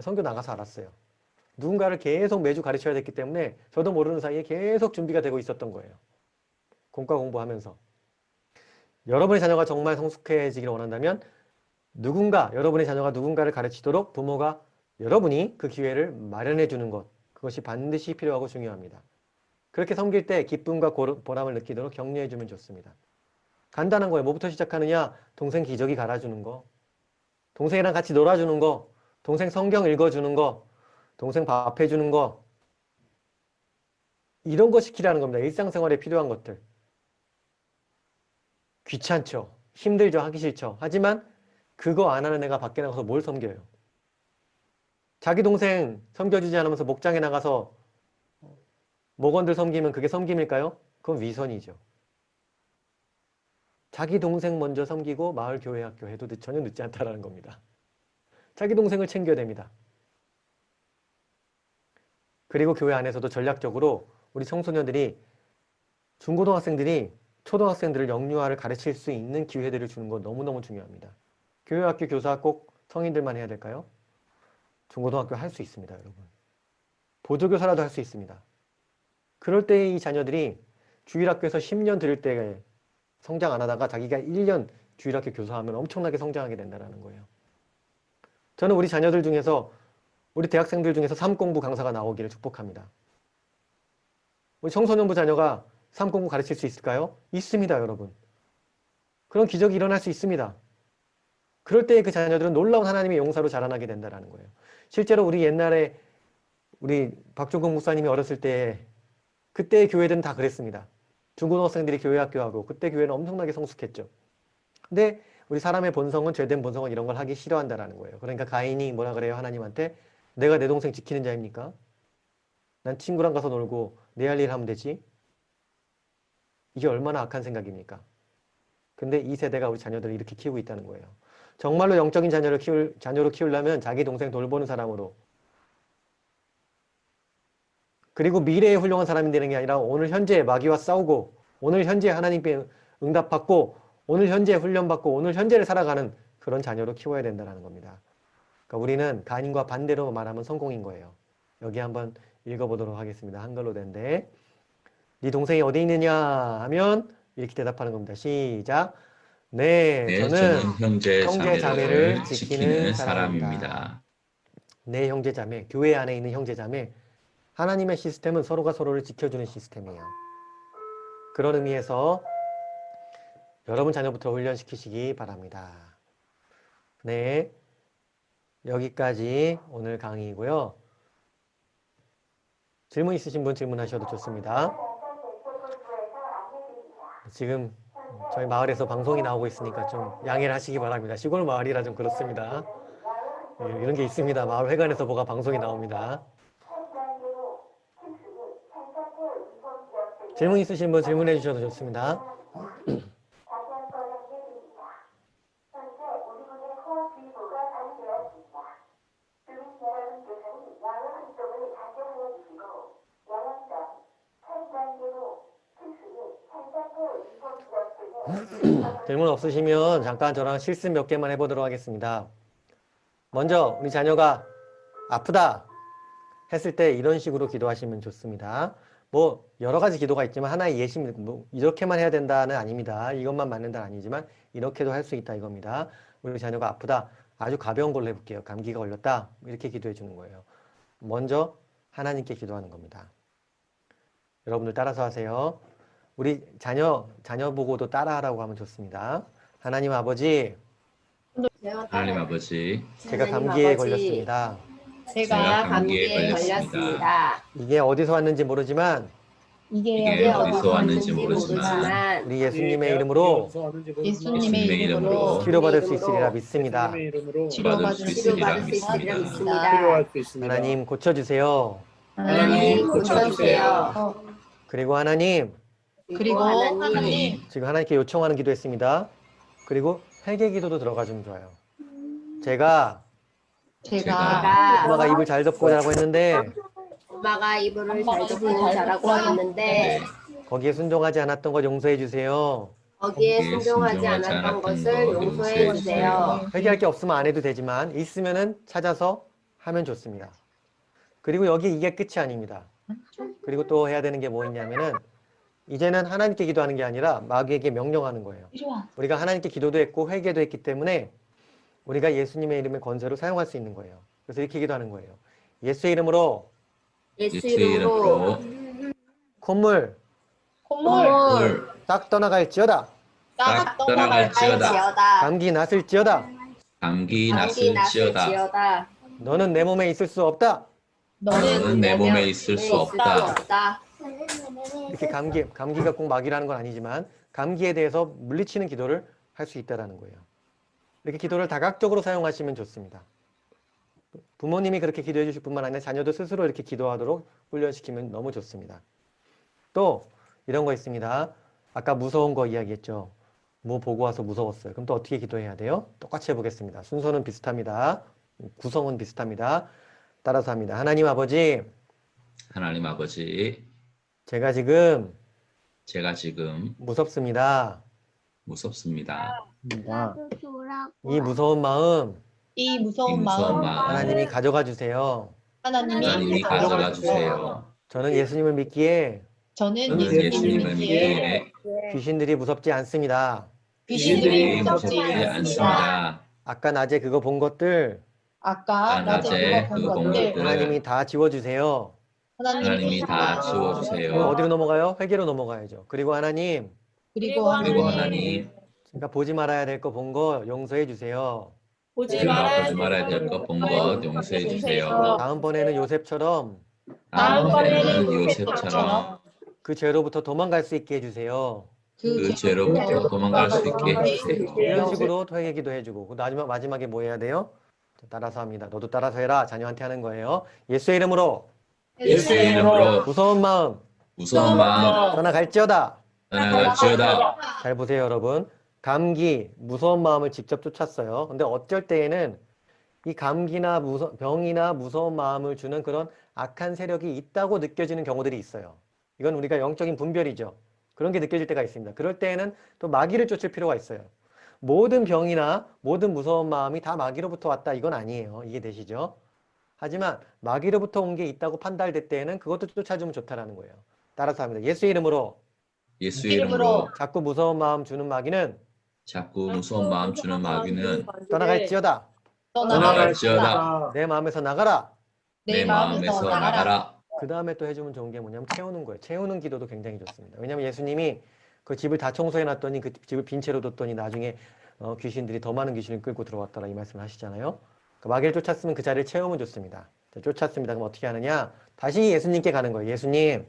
선교 나가서 알았어요. 누군가를 계속 매주 가르쳐야 됐기 때문에 저도 모르는 사이에 계속 준비가 되고 있었던 거예요. 공과 공부하면서. 여러분의 자녀가 정말 성숙해지기를 원한다면 여러분의 자녀가 누군가를 가르치도록 부모가 여러분이 그 기회를 마련해 주는 것, 그것이 반드시 필요하고 중요합니다. 그렇게 섬길 때 기쁨과 보람을 느끼도록 격려해 주면 좋습니다. 간단한 거예요. 뭐부터 시작하느냐? 동생 기저귀 갈아주는 거, 동생이랑 같이 놀아주는 거, 동생 성경 읽어주는 거, 동생 밥 해주는 거, 이런 거 시키라는 겁니다. 일상생활에 필요한 것들. 귀찮죠. 힘들죠. 하기 싫죠. 하지만 그거 안 하는 애가 밖에 나가서 뭘 섬겨요? 자기 동생 섬겨주지 않으면서 목장에 나가서 목원들 섬기면 그게 섬김일까요? 그건 위선이죠. 자기 동생 먼저 섬기고 마을 교회 학교 해도 전혀 늦지 않다라는 겁니다. 자기 동생을 챙겨야 됩니다. 그리고 교회 안에서도 전략적으로 우리 청소년들이 중고등학생들이 초등학생들을 영유아를 가르칠 수 있는 기회들을 주는 건 너무너무 중요합니다. 교회학교 교사 꼭 성인들만 해야 될까요? 중고등학교 할 수 있습니다, 여러분. 보조교사라도 할 수 있습니다. 그럴 때 이 자녀들이 주일학교에서 10년 들을 때 성장 안 하다가 자기가 1년 주일학교 교사하면 엄청나게 성장하게 된다는 거예요. 저는 우리 자녀들 중에서 우리 대학생들 중에서 삶공부 강사가 나오기를 축복합니다. 우리 청소년부 자녀가 삶공부 가르칠 수 있을까요? 있습니다, 여러분. 그런 기적이 일어날 수 있습니다. 그럴 때 그 자녀들은 놀라운 하나님의 용사로 자라나게 된다는 거예요. 실제로 우리 옛날에 우리 박종국 목사님이 어렸을 때 그때의 교회들은 다 그랬습니다. 중고등학생들이 교회 학교하고 그때 교회는 엄청나게 성숙했죠. 근데 우리 사람의 본성은 죄된 본성은 이런 걸 하기 싫어한다는 거예요. 그러니까 가인이 뭐라 그래요? 하나님한테 내가 내 동생 지키는 자입니까? 난 친구랑 가서 놀고 내 할 일 하면 되지? 이게 얼마나 악한 생각입니까? 근데 이 세대가 우리 자녀들을 이렇게 키우고 있다는 거예요. 정말로 영적인 자녀로 키우려면 자기 동생 돌보는 사람으로 그리고 미래에 훌륭한 사람이 되는 게 아니라 오늘 현재 마귀와 싸우고 오늘 현재 하나님께 응답받고 오늘 현재 훈련받고 오늘 현재를 살아가는 그런 자녀로 키워야 된다는 겁니다. 그러니까 우리는 가인과 반대로 말하면 성공인 거예요. 여기 한번 읽어보도록 하겠습니다. 한글로 된데 네 동생이 어디 있느냐 하면 이렇게 대답하는 겁니다. 시작. 네, 저는 형제 자매를 지키는 사람입니다. 내 형제 자매, 교회 안에 있는 형제 자매. 하나님의 시스템은 서로가 서로를 지켜주는 시스템이에요. 그런 의미에서 여러분 자녀부터 훈련시키시기 바랍니다. 네, 여기까지 오늘 강의이고요. 질문 있으신 분 질문하셔도 좋습니다. 지금 저희 마을에서 방송이 나오고 있으니까 좀 양해를 하시기 바랍니다. 시골 마을이라 좀 그렇습니다. 이런 게 있습니다. 마을 회관에서 뭐가 방송이 나옵니다. 질문 있으신 분 질문해 주셔도 좋습니다. 질문 없으시면 잠깐 저랑 실습 몇 개만 해보도록 하겠습니다. 먼저 우리 자녀가 아프다 했을 때 이런 식으로 기도하시면 좋습니다. 뭐 여러 가지 기도가 있지만 하나의 예시입니다. 뭐 이렇게만 해야 된다는 아닙니다. 이것만 맞는다는 아니지만 이렇게도 할 수 있다 이겁니다. 우리 자녀가 아프다. 아주 가벼운 걸로 해볼게요. 감기가 걸렸다. 이렇게 기도해 주는 거예요. 먼저 하나님께 기도하는 겁니다. 여러분들 따라서 하세요. 우리 자녀 보고도 따라하라고 하면 좋습니다. 하나님 아버지, 하나님 아버지, 제가 하나님 감기에 아버지, 걸렸습니다. 제가 감기에 걸렸습니다. 이게 어디서 왔는지 모르지만 이게 어디서 왔는지 모르지만 우리 예수님의 이름으로 예수님의 이름으로 치료받을 수 있으리라 믿습니다. 치료받을 수 있으리라 믿습니다. 치료할 수 있습니다. 하나님 고쳐주세요. 하나님 고쳐주세요. 그리고 하나님, 그리고 하나님, 지금 하나님께 요청하는 기도했습니다. 그리고 회개 기도도 들어가주면 좋아요. 제가 엄마가 입을 잘 덮고 자라고 했는데 엄마가 이불을 잘 덮고 자라고 했는데 거기에 순종하지 않았던 것 용서해 주세요. 거기에 순종하지 않았던 것을 용서해 주세요. 회개할 게 없으면 안 해도 되지만 있으면은 찾아서 하면 좋습니다. 그리고 여기 이게 끝이 아닙니다. 그리고 또 해야 되는 게 뭐 있냐면은 이제는 하나님께 기도하는 게 아니라 마귀에게 명령하는 거예요. 우리가 하나님께 기도도 했고 회개도 했기 때문에 우리가 예수님의 이름의 권세로 사용할 수 있는 거예요. 그래서 이렇게 기도하는 거예요. 예수의 이름으로 예수 이름으로 콧물 물 딱 떠나갈지어다. 딱 떠나갈지어다. 감기 났을지어다. 감기 감기 났을지어다. 났을지어다. 너는 내 몸에 있을 수 없다. 너는 내 몸에 있을 수 없다. 이렇게 감기가 꼭 마귀라는 건 아니지만 감기에 대해서 물리치는 기도를 할 수 있다라는 거예요. 이렇게 기도를 다각적으로 사용하시면 좋습니다. 부모님이 그렇게 기도해 주실 뿐만 아니라 자녀도 스스로 이렇게 기도하도록 훈련시키면 너무 좋습니다. 또 이런 거 있습니다. 아까 무서운 거 이야기했죠. 뭐 보고 와서 무서웠어요. 그럼 또 어떻게 기도해야 돼요? 똑같이 해보겠습니다. 순서는 비슷합니다. 구성은 비슷합니다. 따라서 합니다. 하나님 아버지, 하나님 아버지, 제가 지금 무섭습니다. 무섭습니다. 이 무서운 마음 이 이 무서운 무서운 마음 마음 하나님이 가져가 주세요. 하나님이 가져가 주세요. 저는 예수님을 믿기에 저는 저는 예수님을 믿기에 귀신들이 무섭지 않습니다. 귀신들이 무섭지 않습니다. 아까 낮에 그거 본 것들 아까 낮에 그거 본 것들 하나님이 다 지워주세요. 하나님이 다 그럼 지워주세요. 어디로 넘어가요? 회개로 넘어가야죠. 그리고 하나님, 그리고 그리고 하나님, 제가 보지 말아야 될 거 본 거 용서해 주세요. 제가 보지 말아야 될 것 본 것 용서해 주세요. 다음번에는 요셉처럼 다음번에는 요셉처럼 그 죄로부터 도망갈 수 있게 해주세요. 그 죄로부터 도망갈 수 있게 해주세요. 이런 식으로 회개기도 해주고 그 마지막에 뭐 해야 돼요? 따라서 합니다. 너도 따라서 해라. 자녀한테 하는 거예요. 예수의 이름으로 예수의 이름으로 무서운 마음 무서운 마음 떠나갈지어다. 떠나갈지어다. 잘 보세요, 여러분. 감기, 무서운 마음을 직접 쫓았어요. 근데 어쩔 때에는 이 감기나 병이나 무서운 마음을 주는 그런 악한 세력이 있다고 느껴지는 경우들이 있어요. 이건 우리가 영적인 분별이죠. 그런 게 느껴질 때가 있습니다. 그럴 때에는 또 마귀를 쫓을 필요가 있어요. 모든 병이나 모든 무서운 마음이 다 마귀로부터 왔다 이건 아니에요. 이해되시죠? 하지만 마귀로부터 온 게 있다고 판단될 때에는 그것도 쫓아주면 좋다라는 거예요. 따라서 합니다. 예수의 이름으로 예수의 이름으로 자꾸 무서운 마음 주는 마귀는 자꾸 무서운 마음 주는 마귀는 떠나갈지어다. 떠나갈지어다. 내 마음에서 나가라. 내 마음에서 나가라. 그 다음에 또 해주면 좋은 게 뭐냐면 채우는 거예요. 채우는 기도도 굉장히 좋습니다. 왜냐하면 예수님이 그 집을 다 청소해 놨더니 그 집을 빈 채로 뒀더니 나중에 귀신들이 더 많은 귀신을 끌고 들어왔더라 이 말씀을 하시잖아요. 그 마귀를 쫓았으면 그 자리를 채우면 좋습니다. 자, 쫓았습니다. 그럼 어떻게 하느냐? 다시 예수님께 가는 거예요. 예수님,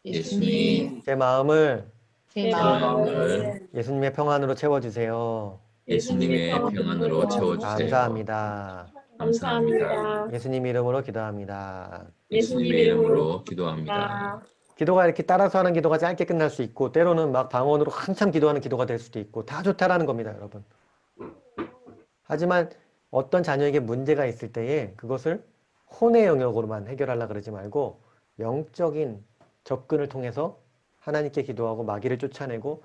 예수님, 제 마음을 제 마음을 예수님의 평안으로 채워주세요. 예수님의 평안으로 채워주세요. 감사합니다. 감사합니다. 예수님 이름으로 기도합니다. 예수님의 이름으로 기도합니다. 기도가 이렇게 따라서 하는 기도가 짧게 끝날 수 있고 때로는 막 방언으로 한참 기도하는 기도가 될 수도 있고 다 좋다라는 겁니다, 여러분. 하지만 어떤 자녀에게 문제가 있을 때에 그것을 혼의 영역으로만 해결하려고 그러지 말고 영적인 접근을 통해서 하나님께 기도하고 마귀를 쫓아내고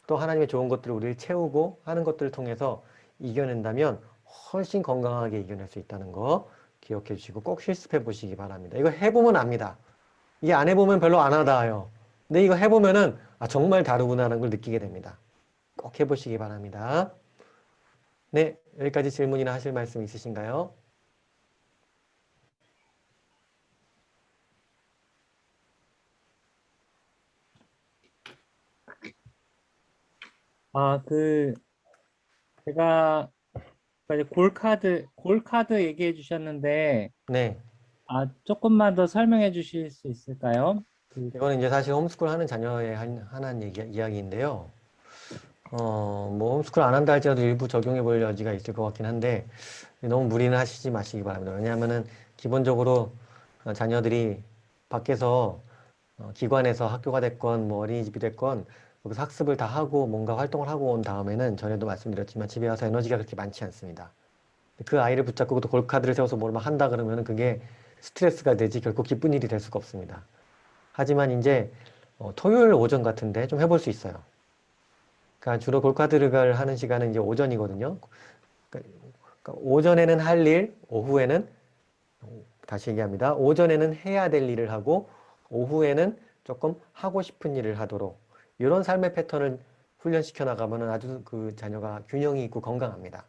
또 하나님의 좋은 것들을 우리를 채우고 하는 것들을 통해서 이겨낸다면 훨씬 건강하게 이겨낼 수 있다는 거 기억해 주시고 꼭 실습해 보시기 바랍니다. 이거 해보면 압니다. 이게 안 해보면 별로 안 하다요. 근데 이거 해보면은 아, 정말 다르구나라는 걸 느끼게 됩니다. 꼭 해보시기 바랍니다. 네, 여기까지 질문이나 하실 말씀 있으신가요? 제가 이제 골카드 얘기해 주셨는데, 네. 조금만 더 설명해 주실 수 있을까요? 이거는 이제 사실 홈스쿨 하는 자녀의 하나는 이야기인데요. 뭐 홈스쿨 안 한다 할지라도 일부 적용해 볼 여지가 있을 것 같긴 한데 너무 무리는 하시지 마시기 바랍니다. 왜냐하면은 기본적으로 자녀들이 밖에서 기관에서 학교가 됐건 뭐 어린이집이 됐건 거기서 학습을 다 하고 뭔가 활동을 하고 온 다음에는 전에도 말씀드렸지만 집에 와서 에너지가 그렇게 많지 않습니다. 그 아이를 붙잡고 또 골카드를 세워서 뭘 막 한다 그러면은 그게 스트레스가 되지 결코 기쁜 일이 될 수가 없습니다. 하지만 이제 토요일 오전 같은데 좀 해볼 수 있어요. 그러니까 주로 골카드를 하는 시간은 이제 오전이거든요. 그러니까 오전에는 할 일, 오후에는 다시 얘기합니다. 오전에는 해야 될 일을 하고 오후에는 조금 하고 싶은 일을 하도록 이런 삶의 패턴을 훈련시켜 나가면 아주 그 자녀가 균형이 있고 건강합니다.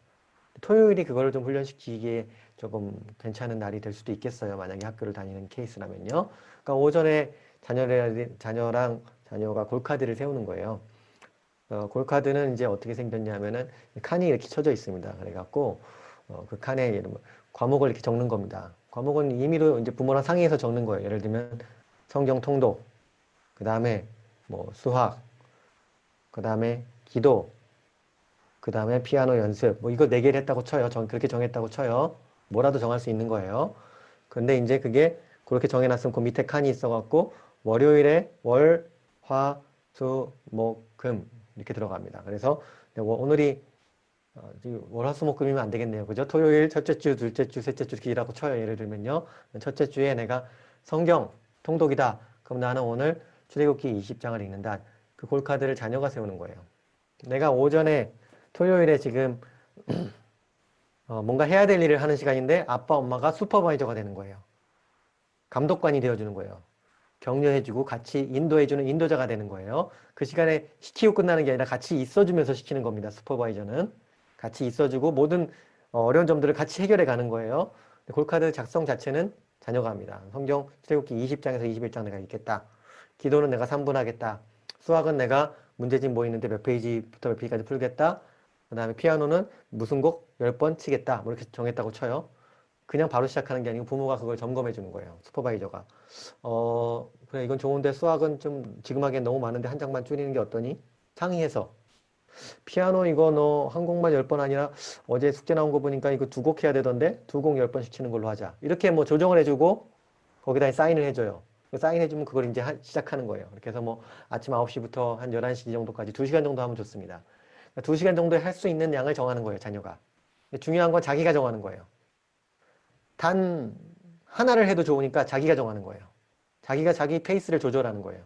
토요일이 그거를 좀 훈련시키기에 조금 괜찮은 날이 될 수도 있겠어요. 만약에 학교를 다니는 케이스라면요. 그러니까 오전에 자녀가 골카드를 세우는 거예요. 골카드는 이제 어떻게 생겼냐면은 칸이 이렇게 쳐져 있습니다. 그래갖고 그 칸에 이런 과목을 이렇게 적는 겁니다. 과목은 임의로 이제 부모랑 상의해서 적는 거예요. 예를 들면 성경 통독, 그 다음에 뭐 수학, 그 다음에 기도, 그 다음에 피아노 연습, 뭐 이거 4개를 했다고 쳐요. 그렇게 정했다고 쳐요. 뭐라도 정할 수 있는 거예요. 근데 이제 그게 그렇게 정해놨으면 그 밑에 칸이 있어갖고 월요일에 월, 화, 수, 목, 금 이렇게 들어갑니다. 그래서 오늘이 월, 화, 수, 목, 금이면 안 되겠네요. 그죠? 토요일, 첫째 주, 둘째 주, 셋째 주 이렇게 일하고 쳐요. 예를 들면요. 첫째 주에 내가 성경 통독이다. 그럼 나는 오늘 출애굽기 20장을 읽는다. 그 골카드를 자녀가 세우는 거예요. 내가 오전에 토요일에 지금 뭔가 해야 될 일을 하는 시간인데 아빠, 엄마가 슈퍼바이저가 되는 거예요. 감독관이 되어주는 거예요. 격려해주고 같이 인도해주는 인도자가 되는 거예요. 그 시간에 시키고 끝나는 게 아니라 같이 있어주면서 시키는 겁니다. 슈퍼바이저는. 같이 있어주고 모든 어려운 점들을 같이 해결해 가는 거예요. 골카드 작성 자체는 자녀가 합니다. 성경 출애굽기 20장에서 21장 내가 읽겠다. 기도는 내가 3분 하겠다. 수학은 내가 문제집 뭐 있는데 몇 페이지부터 몇 페이지까지 풀겠다. 그 다음에 피아노는 무슨 곡 10번 치겠다. 뭐 이렇게 정했다고 쳐요. 그냥 바로 시작하는 게 아니고 부모가 그걸 점검해 주는 거예요. 슈퍼바이저가. 그래, 이건 좋은데 수학은 좀 지금 하기엔 너무 많은데 한 장만 줄이는 게 어떠니? 상의해서. 피아노 이거 너 한 곡만 10번 아니라 어제 숙제 나온 거 보니까 이거 2곡 해야 되던데 2곡 10번씩 치는 걸로 하자. 이렇게 뭐 조정을 해주고 거기다 사인을 해줘요. 사인해주면 그걸 이제 시작하는 거예요. 이렇게 해서 뭐 아침 9시부터 한 11시 정도까지 2시간 정도 하면 좋습니다. 2시간 정도에 할 수 있는 양을 정하는 거예요, 자녀가. 중요한 건 자기가 정하는 거예요. 단 하나를 해도 좋으니까 자기가 정하는 거예요. 자기가 자기 페이스를 조절하는 거예요.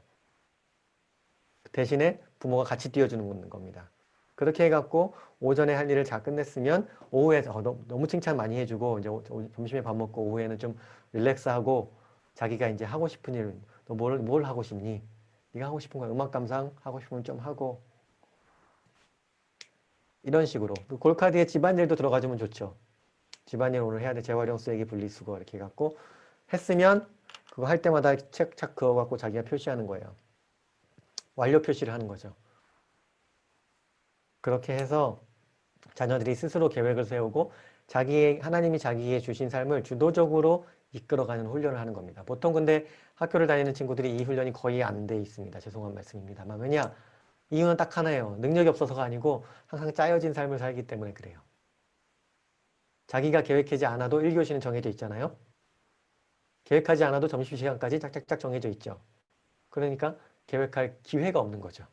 대신에 부모가 같이 띄워주는 겁니다. 그렇게 해갖고 오전에 할 일을 다 끝냈으면 오후에 너무 칭찬 많이 해주고 이제 점심에 밥 먹고 오후에는 좀 릴렉스하고 자기가 이제 하고 싶은 일, 너 뭘 하고 싶니? 네가 하고 싶은 거야. 음악 감상 하고 싶으면 좀 하고 이런 식으로. 골카드에 집안일도 들어가주면 좋죠. 집안일 오늘 해야 돼. 재활용, 쓰레기, 분리수거 이렇게 해갖고 했으면 그거 할 때마다 책 착 그어갖고 자기가 표시하는 거예요. 완료 표시를 하는 거죠. 그렇게 해서 자녀들이 스스로 계획을 세우고 하나님이 자기에게 주신 삶을 주도적으로 이끌어가는 훈련을 하는 겁니다. 보통 근데 학교를 다니는 친구들이 이 훈련이 거의 안 돼 있습니다. 죄송한 말씀입니다만. 왜냐? 이유는 딱 하나예요. 능력이 없어서가 아니고 항상 짜여진 삶을 살기 때문에 그래요. 자기가 계획하지 않아도 1교시는 정해져 있잖아요. 계획하지 않아도 점심시간까지 짝짝짝 정해져 있죠. 그러니까 계획할 기회가 없는 거죠.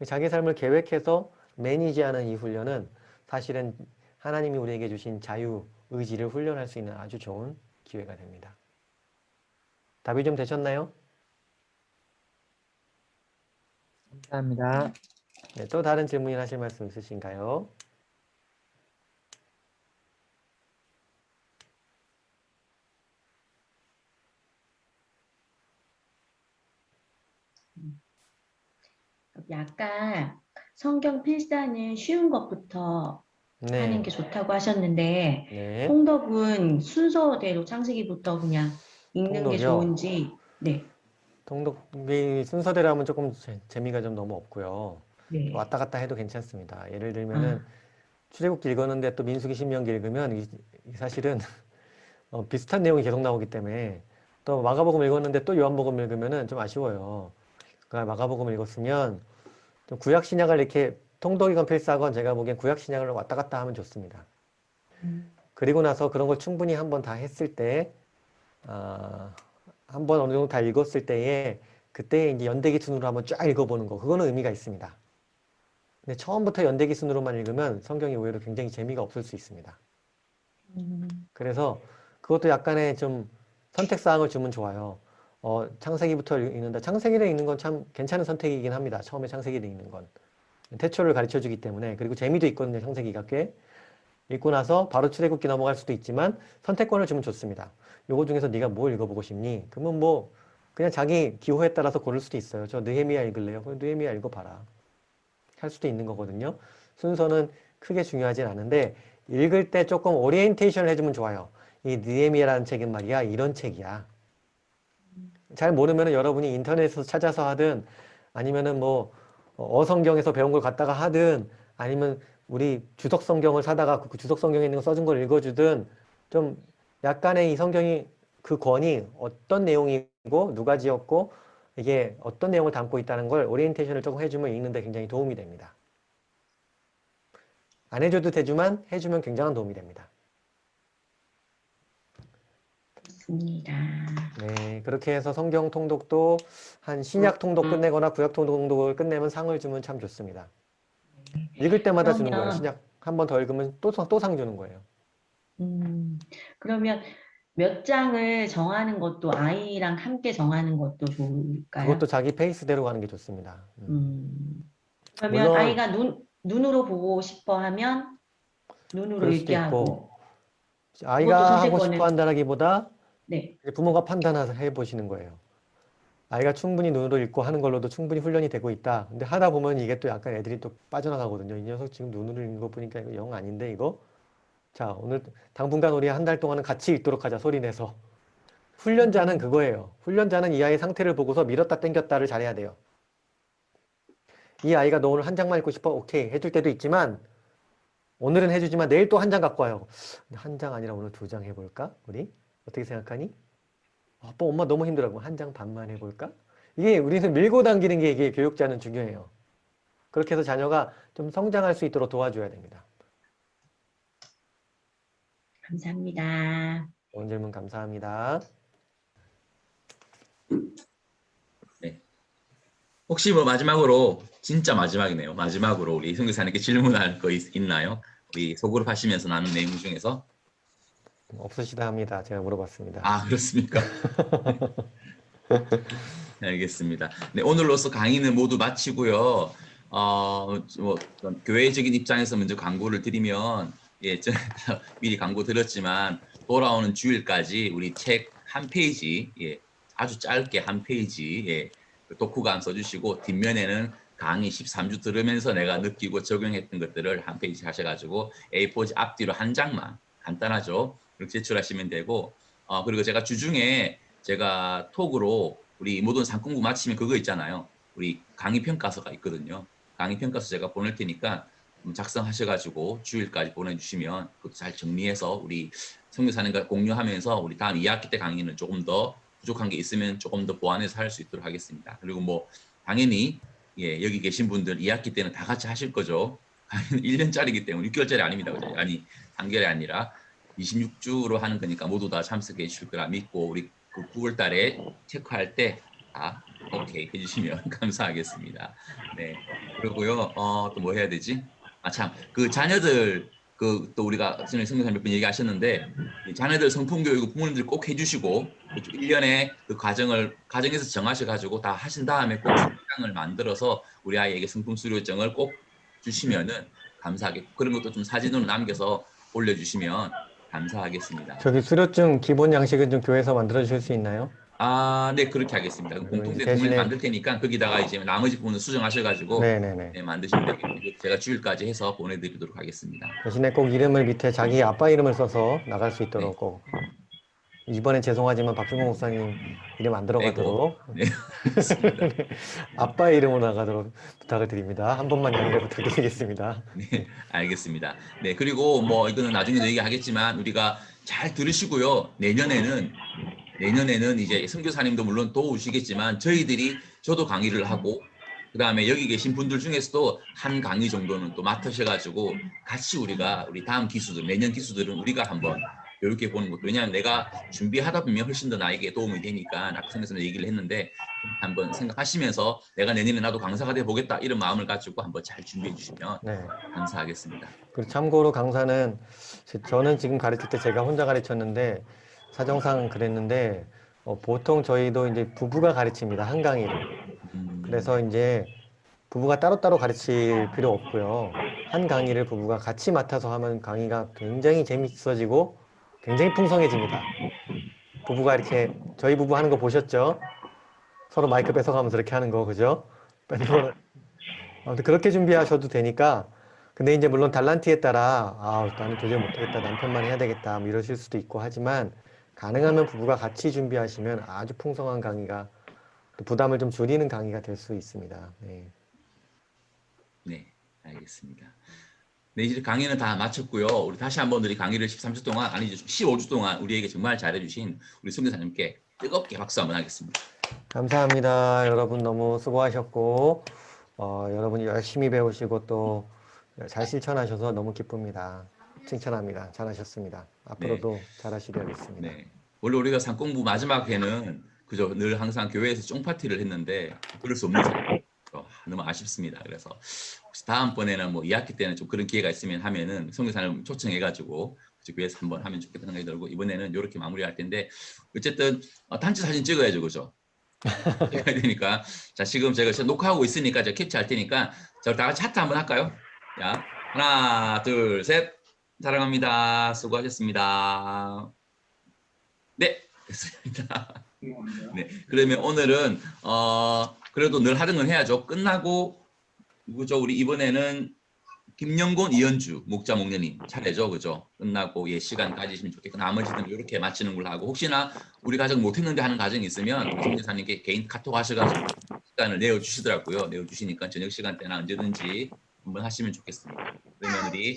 자기 삶을 계획해서 매니지하는 이 훈련은 사실은 하나님이 우리에게 주신 자유, 의지를 훈련할 수 있는 아주 좋은 기회가 됩니다. 답이 좀 되셨나요? 감사합니다. 네, 또 다른 질문이나 하실 말씀 있으신가요? 약간 성경 필사는 쉬운 것부터 하는 네, 게 좋다고 하셨는데 네. 통독은 순서대로 창세기부터 그냥 읽는 게 통독이요. 좋은지. 네, 통독이 순서대로 하면 조금 재미가 좀 너무 없고요. 네. 왔다 갔다 해도 괜찮습니다. 예를 들면은 아, 출애굽기 읽었는데 또 민수기 신명기 읽으면 사실은 비슷한 내용이 계속 나오기 때문에 또 마가복음 읽었는데 또 요한복음 읽으면은 좀 아쉬워요. 그러니까 마가복음 읽었으면 좀 구약 신약을 이렇게 통독이건 필사건 제가 보기엔 구약 신약을 왔다 갔다 하면 좋습니다. 그리고 나서 그런 걸 충분히 한번 다 했을 때, 한번 어느 정도 다 읽었을 때에 그때 이제 연대기 순으로 한번 쫙 읽어보는 거, 그거는 의미가 있습니다. 근데 처음부터 연대기 순으로만 읽으면 성경이 오히려 굉장히 재미가 없을 수 있습니다. 그래서 그것도 약간의 좀 선택사항을 주면 좋아요. 창세기부터 읽는다. 창세기를 읽는 건 참 괜찮은 선택이긴 합니다. 처음에 창세기를 읽는 건. 태초를 가르쳐 주기 때문에. 그리고 재미도 있거든요. 창세기가 꽤. 읽고 나서 바로 출애굽기 넘어갈 수도 있지만 선택권을 주면 좋습니다. 요거 중에서 네가 뭘 읽어보고 싶니? 그러면 뭐 그냥 자기 기호에 따라서 고를 수도 있어요. 저 느헤미야 읽을래요. 그럼 느헤미야 읽어봐라. 할 수도 있는 거거든요. 순서는 크게 중요하진 않은데 읽을 때 조금 오리엔테이션을 해주면 좋아요. 이 느헤미야라는 책은 말이야 이런 책이야. 잘 모르면 여러분이 인터넷에서 찾아서 하든 아니면은 뭐 어성경에서 배운 걸 갖다가 하든 아니면 우리 주석 성경을 사다가 그 주석 성경에 있는 거 써준 걸 읽어주든 좀 약간의 이 성경이 그 권이 어떤 내용이고 누가 지었고 이게 어떤 내용을 담고 있다는 걸 오리엔테이션을 조금 해주면 읽는데 굉장히 도움이 됩니다. 안 해줘도 되지만 해주면 굉장한 도움이 됩니다. 좋습니다. 네, 그렇게 해서 성경 통독도 한 신약 통독 끝내거나 구약 통독을 끝내면 상을 주면 참 좋습니다. 읽을 때마다 주는 거예요. 그러면 신약 한 번 더 읽으면 또 상 주는 거예요. 그러면 몇 장을 정하는 것도 아이랑 함께 정하는 것도 좋을까요? 그것도 자기 페이스대로 가는 게 좋습니다. 그러면 물론 아이가 눈으로 보고 싶어 하면 눈으로 그럴 수도 읽게 하고 있고 그것도 아이가 하고 싶어 선택권을. 한다라기보다 네. 부모가 판단해 보시는 거예요. 아이가 충분히 눈으로 읽고 하는 걸로도 충분히 훈련이 되고 있다. 근데 하다 보면 이게 또 약간 애들이 또 빠져나가거든요. 이 녀석 지금 눈으로 읽는 거 보니까 이거 영 아닌데 이거? 자, 오늘 당분간 우리 한 달 동안은 같이 읽도록 하자 소리 내서. 훈련자는 그거예요. 훈련자는 이 아이의 상태를 보고서 밀었다 당겼다를 잘해야 돼요. 이 아이가 너 오늘 한 장만 읽고 싶어? 오케이 해줄 때도 있지만 오늘은 해주지만 내일 또 한 장 갖고 와요. 한 장 아니라 오늘 2장 해볼까? 우리? 어떻게 생각하니? 아빠 엄마 너무 힘들어. 한 장 반만 해볼까? 이게 우리는 밀고 당기는 게 이게 교육자는 중요해요. 그렇게 해서 자녀가 좀 성장할 수 있도록 도와줘야 됩니다. 감사합니다. 좋은 질문 감사합니다. 네. 혹시 뭐 마지막으로 진짜 마지막이네요. 마지막으로 우리 성교사님께 질문할 거 있나요? 우리 소그룹 하시면서 나눈 내용 중에서? 없으시다 합니다. 제가 물어봤습니다. 아, 그렇습니까? 네, 알겠습니다. 네, 오늘로서 강의는 모두 마치고요. 뭐 교회적인 입장에서 먼저 광고를 드리면 미리 광고 드렸지만 돌아오는 주일까지 우리 책 한 페이지, 아주 짧게 한 페이지, 독후감 써주시고 뒷면에는 강의 13주 들으면서 내가 느끼고 적용했던 것들을 한 페이지 하셔가지고 A4 앞뒤로 한 장만 간단하죠. 그렇게 제출하시면 되고 그리고 제가 주중에 제가 톡으로 우리 모든 상공부 마치면 그거 있잖아요. 우리 강의 평가서가 있거든요. 강의 평가서 제가 보낼 테니까 작성하셔가지고 주일까지 보내주시면 그것도 잘 정리해서 우리 선교사님과 공유하면서 우리 다음 2학기 때 강의는 조금 더 부족한 게 있으면 조금 더 보완해서 할 수 있도록 하겠습니다. 그리고 뭐 당연히 예, 여기 계신 분들 2학기 때는 다 같이 하실 거죠. 강의는 1년짜리이기 때문에 6개월짜리 아닙니다. 그죠? 아니 3개월이 아니라 26주로 하는 거니까 모두 다 참석해 주실 거라 믿고 우리 그 9월 달에 체크할 때 다 오케이 해주시면 감사하겠습니다. 네. 그리고요, 또 뭐 해야 되지? 아, 참, 그 자녀들, 그 또 우리가 전에 성교사님 몇 번 얘기하셨는데, 이 자녀들 성품 교육을 부모님들 꼭 해주시고, 1년에 그 가정에서 정하셔가지고 다 하신 다음에 꼭 수료장을 만들어서 우리 아이에게 성품 수료증을 꼭 주시면은 감사하겠고, 그런 것도 좀 사진으로 남겨서 올려주시면 감사하겠습니다. 저기 수료증 기본 양식은 좀 교회에서 만들어 주실 수 있나요? 아, 네, 그렇게 하겠습니다. 그리고 공통된 이제 동물 대신에- 만들 테니까 거기다가 이제 나머지 부분은 수정하셔가지고 네네네. 네, 만드시면 되겠고 제가 주일까지 해서 보내드리도록 하겠습니다. 대신에 꼭 이름을 밑에 자기 아빠 이름을 써서 나갈 수 있도록 꼭. 이번엔 죄송하지만 박준공 목사님 이름 안 들어가도록 네, 알겠습니다. 아빠의 이름으로 나가도록 부탁을 드립니다. 한 번만 양해 부탁드리겠습니다. 네, 알겠습니다. 네, 그리고 뭐 이거는 나중에도 얘기하겠지만 우리가 잘 들으시고요. 내년에는 이제 선교사님도 물론 도우시겠지만 저도 강의를 하고 그다음에 여기 계신 분들 중에서도 한 강의 정도는 또 맡으셔가지고 같이 우리 다음 기수들, 내년 기수들은 우리가 한번 이렇게 보는 것도 왜냐하면 내가 준비하다 보면 훨씬 더 나에게 도움이 되니까 아까 선생님께서 얘기를 했는데 한번 생각하시면서 내가 내년에 나도 강사가 돼 보겠다 이런 마음을 가지고 한번 잘 준비해 주시면 네. 감사하겠습니다. 그리고 참고로 강사는 저는 지금 가르칠 때 제가 혼자 가르쳤는데 사정상 그랬는데 보통 저희도 이제 부부가 가르칩니다. 한 강의를. 그래서 이제 부부가 따로따로 가르칠 필요 없고요. 한 강의를 부부가 같이 맡아서 하면 강의가 굉장히 재밌어지고 굉장히 풍성해집니다. 부부가 이렇게 저희 부부 하는 거 보셨죠? 서로 마이크 뺏어가면서 이렇게 하는 거 그죠? 아무튼 그렇게 준비하셔도 되니까 근데 이제 물론 달란트에 따라 나는 도저히 못하겠다 남편만 해야 되겠다 뭐 이러실 수도 있고 하지만 가능하면 부부가 같이 준비하시면 아주 풍성한 강의가 또 부담을 좀 줄이는 강의가 될 수 있습니다. 네. 네, 알겠습니다. 네, 이제 강의는 다 마쳤고요. 우리 다시 한번 우리 강의를 13주 동안, 아니죠, 15주 동안 우리에게 정말 잘해주신 우리 선교사님께 뜨겁게 박수 한번 하겠습니다. 감사합니다. 여러분 너무 수고하셨고 여러분이 열심히 배우시고 또 잘 실천하셔서 너무 기쁩니다. 칭찬합니다. 잘하셨습니다. 앞으로도 잘하시길 바라겠습니다. 네. 원래 우리가 상공부 마지막 회는 그저 늘 항상 교회에서 쫑파티를 했는데 그럴 수 없는 상황. 너무 아쉽습니다. 그래서 혹시 다음번에는 뭐 2학기 때는 좀 그런 기회가 있으면 하면은 선교사님 초청해가지고 교회에서 한번 하면 좋겠다는 생각이 들고 이번에는 이렇게 마무리할 텐데 어쨌든 단체 사진 찍어야죠, 그죠? 찍어야 되니까 자 지금 제가 녹화하고 있으니까 제가 캡처할 테니까 자 다 같이 하트 한번 할까요? 자 하나 둘 셋 사랑합니다. 수고하셨습니다. 네 됐습니다. 네 그러면 오늘은 그래도 늘 하던 건 해야죠. 끝나고 누구죠? 우리 이번에는 김영곤, 이현주 목자 목녀님 차례죠, 그죠? 끝나고 시간 가지시면 좋겠고 나머지는 이렇게 마치는 걸로 하고 혹시나 우리 가정 못했는데 하는 가정이 있으면 성교사님께 개인 카톡 하셔가지고 시간을 내어주시더라고요. 내어주시니까 저녁 시간대나 언제든지 한번 하시면 좋겠습니다. 그러면 우리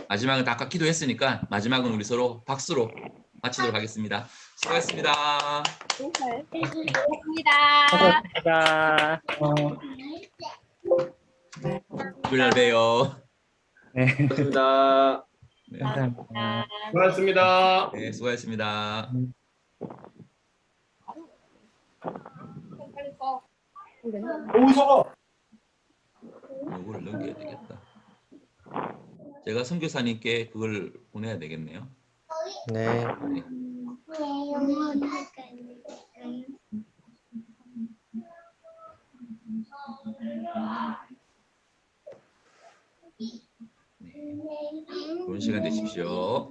마지막은 다 아까 기도했으니까 마지막은 우리 서로 박수로 마치도록 하겠습니다. 수고하셨습니다. 고맙습니다. 감사합니다. 주일 봬요. 네, 고맙습니다. 네, 감사합니다. 고맙습니다. 네 수고하셨습니다. 이거를 넘겨야 되겠다. 제가 선교사님께 그걸 보내야 되겠네요. 네. 네. 좋은 시간 되십시오.